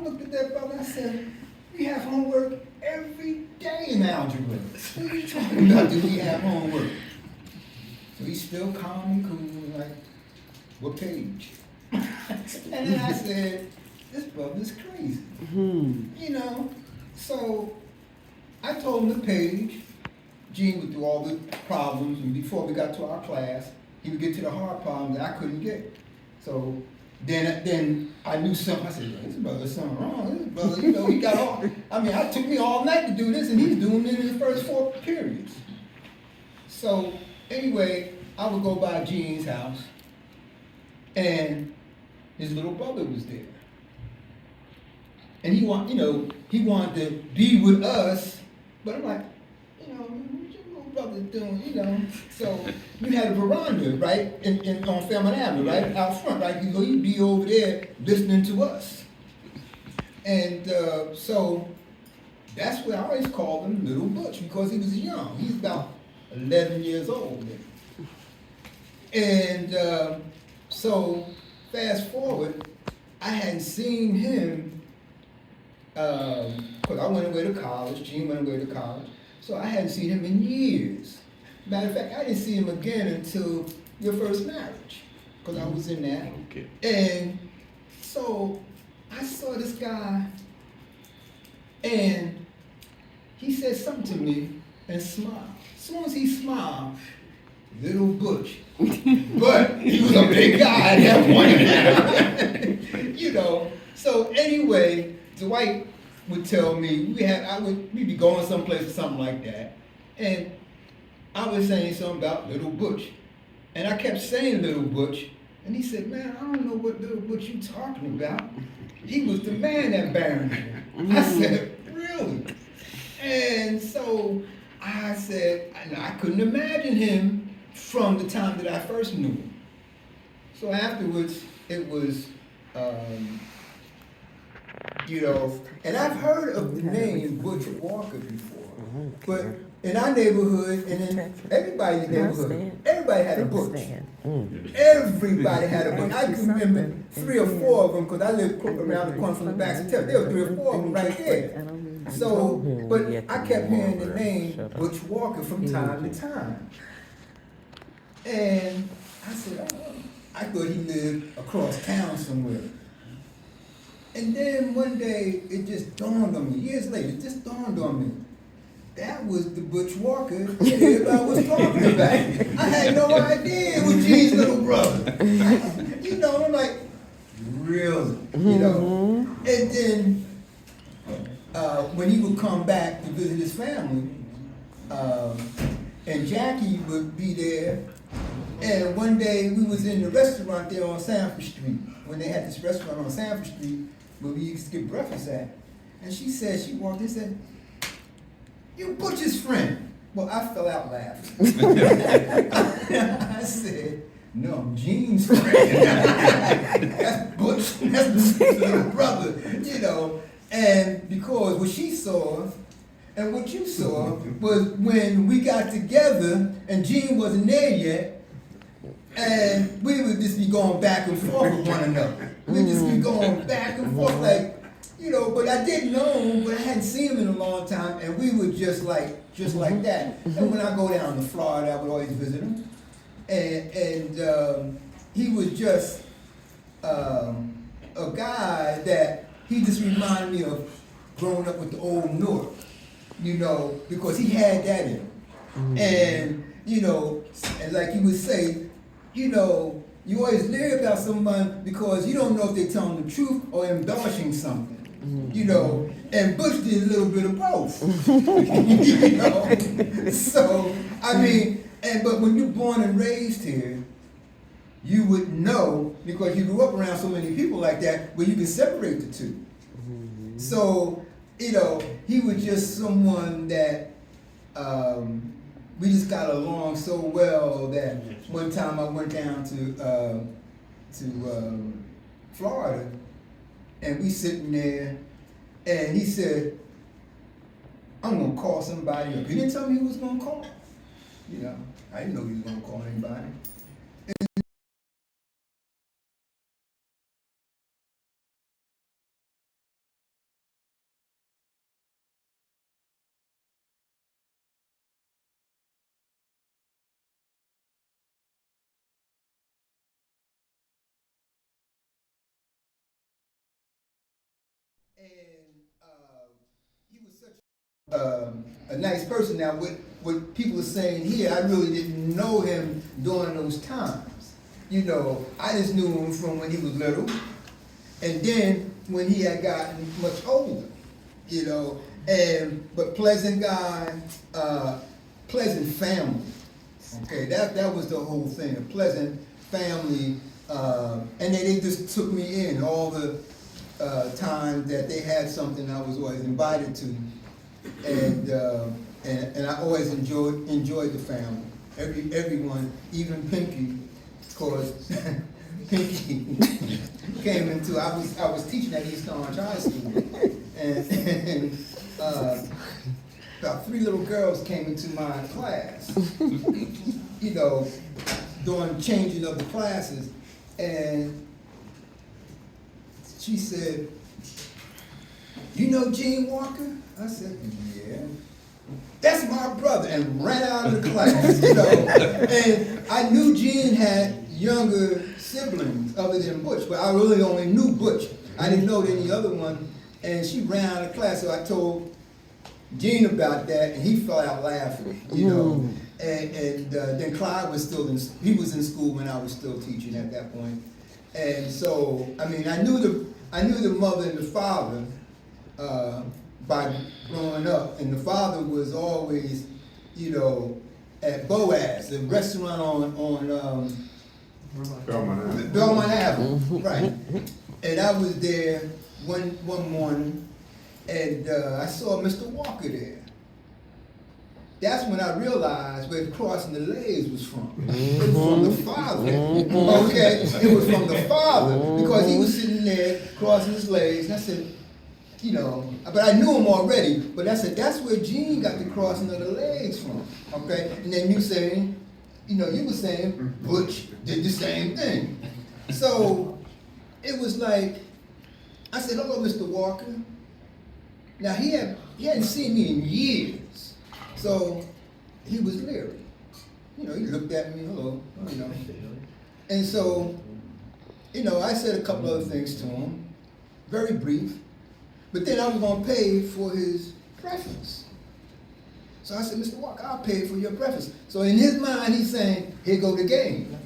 looked at that brother, I said, "We have homework every day in algebra. What are you talking about, do we have homework?" So he's still calm and cool, like, "What page?" And then I said, "This brother's crazy." So I told him the page. Gene would do all the problems, and before we got to our class, he would get to the hard problems that I couldn't get. So then I knew something. I said, "This brother's something wrong. This brother, he got all." It took me all night to do this, and he's doing it in the first 4 periods. So anyway, I would go by Gene's house, and his little brother was there. And he wanted to be with us, but I'm like, what your little brother doing, So we had a veranda, right, on Fairmont Avenue, right, out front, right? He'd be over there listening to us. And so that's where I always called him Little Butch, because he was young. He's about 11 years old then. And so fast forward, I hadn't seen him because I went away to college, Gene went away to college, so I hadn't seen him in years. Matter of fact, I didn't see him again until your first marriage, because I was in that. Okay. And so I saw this guy, and he said something to me and smiled. As soon as he smiled, Little Butch. But he was a big guy at that point. So anyway, Dwight would tell me, we'd be going someplace or something like that, and I was saying something about Little Butch. And I kept saying Little Butch, and he said, "Man, I don't know what Little Butch you talking about. He was the man at Barrington." I said, "Really?" And so I said, I couldn't imagine him from the time that I first knew him. So afterwards, it was, you know, and I've heard of the name Butch Walker before, but in our neighborhood and in everybody's neighborhood, everybody had a Butch. Everybody had a Butch. I can remember 3 or 4 of them because I lived around the corner from the back of the There were 3 or 4 of them right there. So, but I kept hearing the name Butch Walker from time to time. And I said, oh, I thought he lived across town somewhere. And then one day, it just dawned on me, years later, it just dawned on me. That was the Butch Walker that everybody was talking about. I had no idea it was Gene's little brother. You know, I'm like, really? You know? And then, when he would come back to visit his family, and Jackie would be there, and one day we was in the restaurant there on Sanford Street, when they had this restaurant on Sanford Street where we used to get breakfast at. And she said, she walked in and said, "You Butch's friend." Well, I fell out laughing. I said, "No, I'm Gene's friend." That's Butch, that's Butch's little brother, you know. And because what she saw and what you saw was when we got together and Gene wasn't there yet, and we would just be going back and forth with one another. We'd just be going back and forth like, you know, but I didn't know him, but I hadn't seen him in a long time, and we were just like that. And when I go down to Florida, I would always visit him. And he was just a guy that he just reminded me of growing up with the old North, you know, because he had that in him. And, you know, and like he would say, you know, you always learn about someone because you don't know if they're telling the truth or embellishing something. You know, and Butch did a little bit of both. You know, so I mean, but when you're born and raised here, you would know because you grew up around so many people like that, where you can separate the two. So you know, he was just someone that we just got along so well that one time I went down to Florida. And we sitting there, and he said, "I'm gonna call somebody up." He didn't tell me he was gonna call. You know, I didn't know he was gonna call anybody. He was such a nice person. Now, what people are saying here, I really didn't know him during those times. You know, I just knew him from when he was little, and then when he had gotten much older. You know, but pleasant guy, pleasant family. Okay, that was the whole thing. A pleasant family, and they just took me in all the time that they had something I was always invited to, and I always enjoyed the family. Everyone, even Pinky, of course. Pinky came into. I was teaching at East Orange High School, and about 3 little girls came into my class. You know, during changing of the classes, and she said, "You know Gene Walker?" I said, "Yeah." "That's my brother," and ran out of the class, you know. And I knew Gene had younger siblings other than Butch, but I really only knew Butch. I didn't know any other one. And she ran out of class, so I told Gene about that, and he fell out laughing, you know. And then Clyde was still he was in school when I was still teaching at that point. And so, I mean, I knew the mother and the father by growing up, and the father was always, you know, at Boaz, the restaurant on Belmont Avenue, right? And I was there one morning, and I saw Mr. Walker there. that's when I realized where crossing the legs was from. It was from the father. Okay, it was from the father because he was sitting there crossing his legs. And I said, you know, but I knew him already. But I said that's where Gene got the crossing of the legs from. Okay, and then you saying, you know, you were saying Butch did the same thing. So it was like I said, hello, Mr. Walker. Now he hadn't seen me in years, so he was leery. You know, he looked at me, hello, you know. And so, you know, I said a couple other things to him, very brief, but then I was gonna pay for his breakfast. So I said, Mr. Walker, I'll pay for your breakfast. So in his mind, he's saying, here go the game.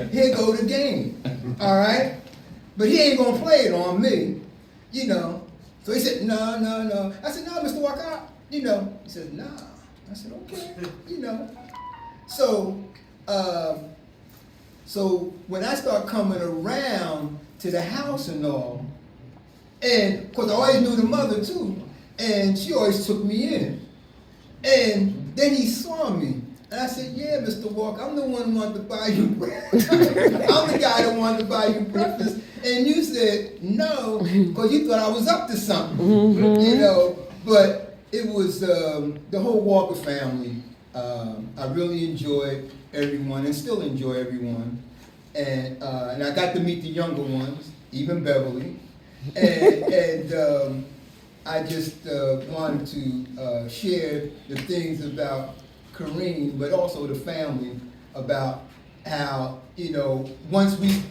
Here go the game, all right? But he ain't gonna play it on me, you know. So he said, no, no, no. I said, no, Mr. Walker, you know. He said, nah. I said, okay, you know. So, so when I start coming around to the house and all, and of course I always knew the mother too, and she always took me in. And then he saw me. And I said, yeah, Mr. Walker, I'm the one who wanted to buy you breakfast. I'm the guy that wanted to buy you breakfast. And you said no, because you thought I was up to something, you know. But it was the whole Walker family. I really enjoyed everyone and still enjoy everyone. And I got to meet the younger ones, even Beverly. And I just wanted to share the things about Karim, but also the family, about how, you know, once we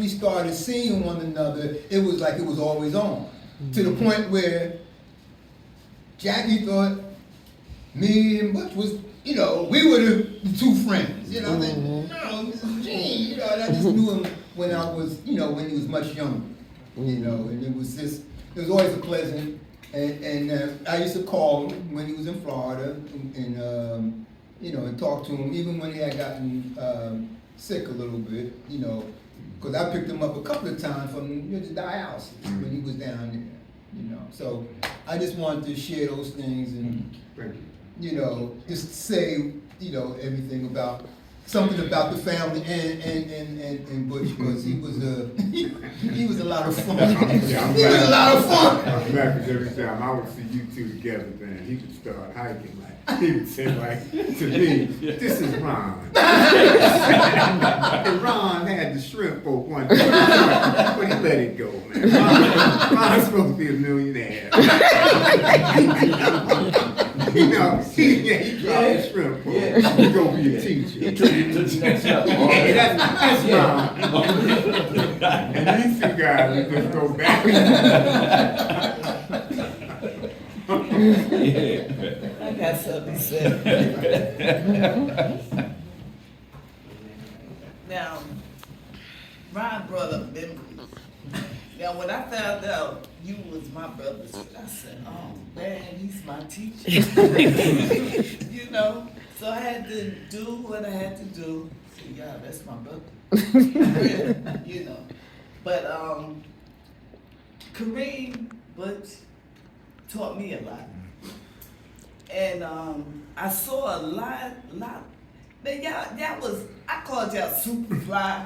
started seeing one another, it was like it was always on. To the point where Jackie thought me and Butch was, you know, we were the two friends. You know, I said, no, this is Gene. You know, and I just knew him when I was, you know, when he was much younger. You know, and it was always a pleasant. And I used to call him when he was in Florida, and you know, and talk to him even when he had gotten sick a little bit, you know, because I picked him up a couple of times from the dialysis when he was down there, you know. So I just wanted to share those things and, you know, just say, you know, everything about something about the family and Butch, because he was a lot of fun. He was a lot of fun. I'm back because every time I would see you two together, man, he would start hiking. Like, he would say, like, to me, this is Ron. And Ron had the shrimp for one time, but he let it go, man. Ron's supposed to be a millionaire. You know, he called the shrimp for He's going to be a teacher. He took you to the next level. Yeah, that's Ron. And these two guys would just go back. I got something to say. Now, Ron brought up memories. Now, when I found out you was my brother's friend, I said, oh man, he's my teacher. You know, so I had to do what I had to do. So, yeah, that's my brother. You know, but Karim Butch taught me a lot. And I saw a lot, man, y'all was, I called y'all super fly.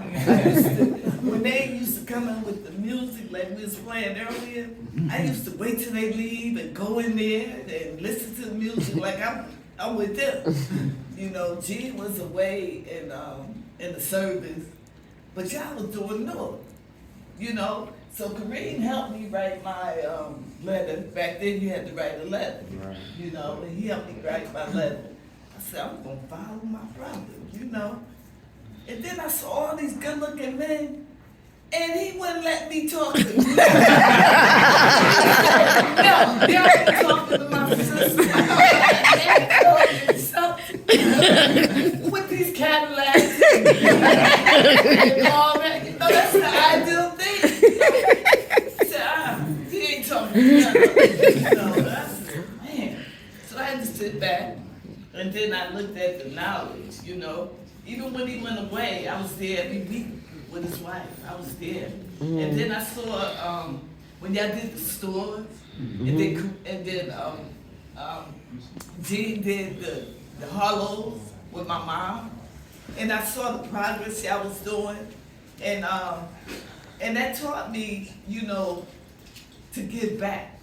When they used to come in with the music like we was playing earlier, I used to wait till they leave and go in there and listen to the music like I'm with them. You know, G was away in the service, but y'all was doing North, you know. So Karim helped me write my letter. Back then you had to write a letter, right. You know, and he helped me write my letter. I said, I'm gonna follow my brother, you know. And then I saw all these good looking men, and he wouldn't let me talk to them. No, they already talking to my sister. With these Cadillacs and all that, you know, that's the ideal thing. He said, he ain't talking to nothing. You know, I said, man. So I had to sit back, and then I looked at the knowledge, you know. Even when he went away, I was there every week with his wife. I was there. And then I saw, when y'all did the stores, and then Jean did the hollows with my mom, and I saw the progress y'all was doing, and that taught me, you know, to give back.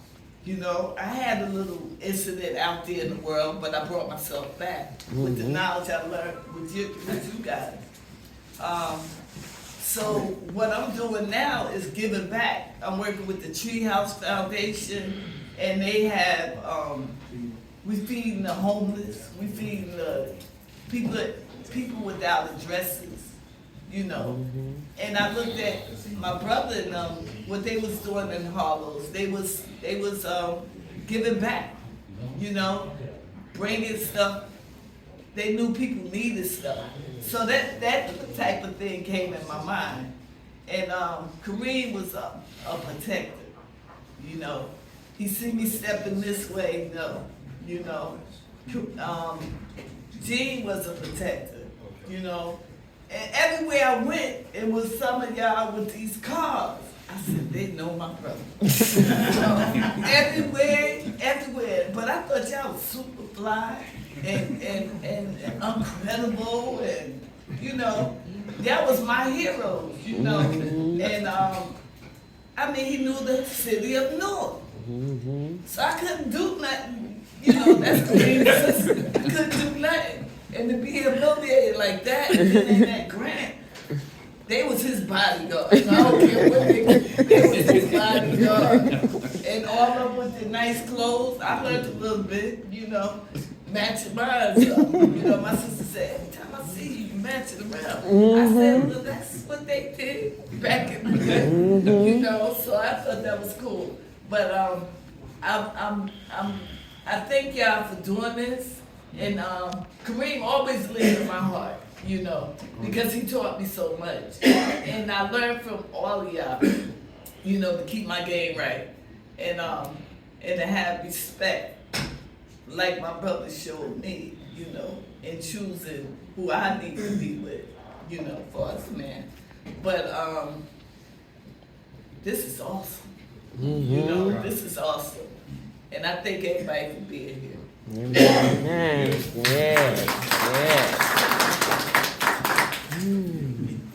You know, I had a little incident out there in the world, but I brought myself back with the knowledge I learned with you guys. So what I'm doing now is giving back. I'm working with the Treehouse Foundation, and they have, we feeding the homeless, we feeding the people without addresses, you know. And I looked at my brother and what they was doing in Harlow's. They was giving back, you know, bringing stuff. They knew people needed stuff. So that type of thing came in my mind. And Karim was a protector, you know. He see me stepping this way, no, you know. Jean was a protector, you know. And everywhere I went, it was some of y'all with these cars. I said, they know my brother. You know, everywhere. But I thought y'all was super fly and incredible, and you know, that was my heroes, you know. And I mean, he knew the city of Newark. So I couldn't do nothing, you know, that's Kareem's sister. I couldn't do nothing. And to be humiliated like that, and then in that grant, they was his bodyguards. I don't care what they was his bodyguard. And all of them with the nice clothes. I learned a little bit, you know, matching mine. You know, my sister said, every time I see you, you matching around. I said, well, that's what they did back in the day. You know, so I thought that was cool. But I thank y'all for doing this. And Karim always lived in my heart, you know, because he taught me so much. And I learned from all of y'all, you know, to keep my game right. And to have respect, like my brother showed me, you know, in choosing who I need to be with, you know, for us, man. But this is awesome. You know, this is awesome. And I thank everybody for being here. Amen. Yes.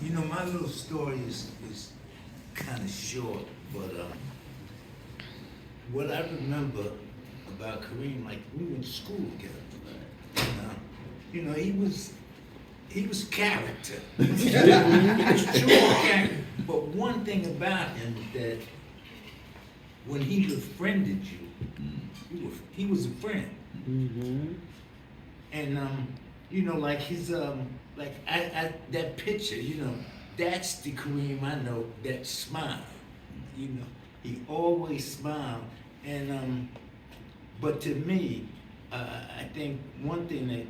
You know, my little story is kind of short, but what I remember about Karim, like we went to school together. You know, he was character. He was true character. But one thing about him is that when he befriended you, he was a friend. And you know, like his like I that picture, you know, that's the Kareem I know that smiled. You know, he always smiled. And but to me, I think one thing that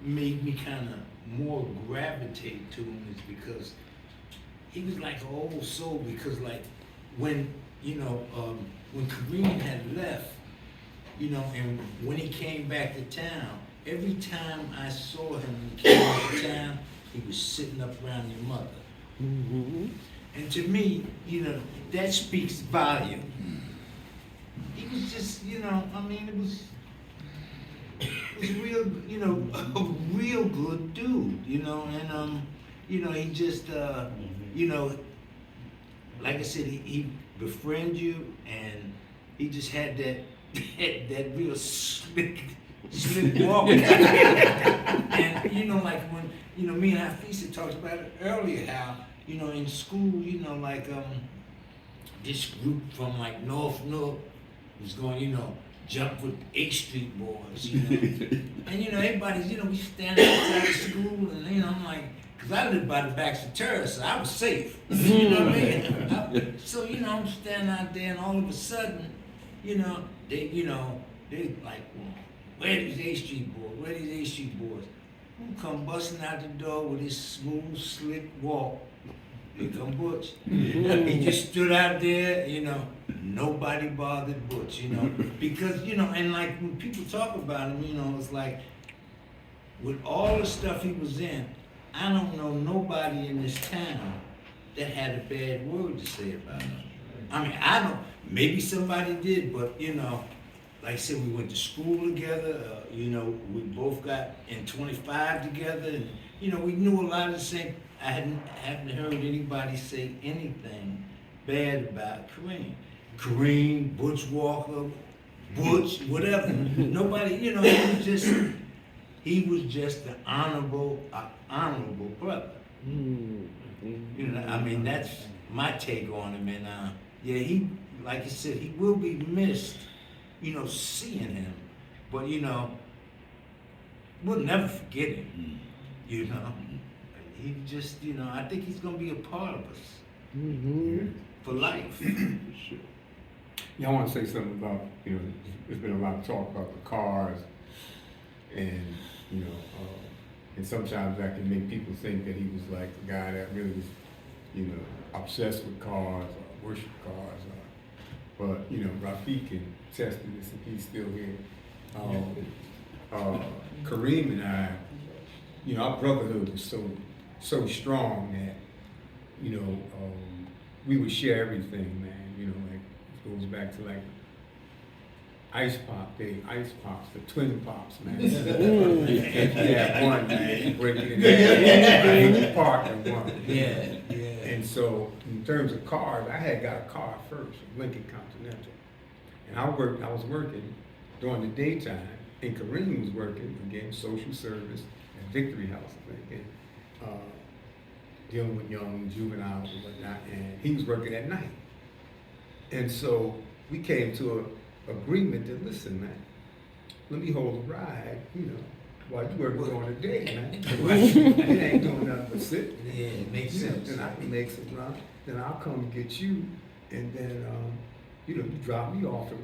made me kind of more gravitate to him is because he was like an old soul. Because like when you know when Kareem had left, you know, and when he came back to town, every time I saw him when he came back to town, he was sitting up around your mother. And to me, you know, that speaks volume. He was just, you know, I mean, it was real, you know, a real good dude, you know, and you know, he just, you know, like I said, he befriended you, and he just had that real slick walk. And you know, like when, you know, me and Hafisa talked about it earlier, how, you know, in school, you know, like this group from like North Newark was going, you know, jump with H Street boys, you know. And you know, everybody's, you know, we stand outside of school, and you know, I'm like, cause I lived by the Baxter Terrace, so I was safe. You know what I mean? So, you know, I'm standing out there, and all of a sudden, you know, they like, well, where these H Street boys? Where these H Street boys? Who come busting out the door with his smooth, slick walk? Here come Butch. He just stood out there, you know, nobody bothered Butch, you know, because, you know, and like when people talk about him, you know, it's like, with all the stuff he was in, I don't know nobody in this town that had a bad word to say about him. I mean, I don't, maybe somebody did, but you know, like I said, we went to school together, you know, we both got in 25 together, and you know, we knew a lot of the same. I haven't heard anybody say anything bad about Kareem. Kareem, Butch Walker, Butch, whatever. Nobody, you know, he was just an honorable brother. You know, I mean, that's my take on him, and yeah, he, like I said, he will be missed, you know, seeing him, but you know, we'll never forget him, you know. He just, you know, I think he's gonna be a part of us for life. Yeah, I want to say something about, you know, there's been a lot of talk about the cars, and, you know, and sometimes that can make people think that he was like the guy that really was, you know, obsessed with cars or worshiped cars. But, you know, Rafiq can attest to this if he's still here. Kareem and I, you know, our brotherhood was so strong that, you know, we would share everything, man. You know, like, it goes back to like ice pops, the twin pops, man. Yeah, one, man, you break it in the park and one. Yeah. And so, in terms of cars, I had got a car first, a Lincoln Continental. And I was working during the daytime, and Kareem was working, again, social service at Victory House, I think, and dealing with young juveniles and whatnot, and he was working at night. And so, we came to an agreement that, listen, man, let me hold a ride, you know, while you working during the day, man. It ain't doing nothing but sit. Yeah, it makes sense. Then I can make some run. Then I'll come get you, and then, you know, you drop me off at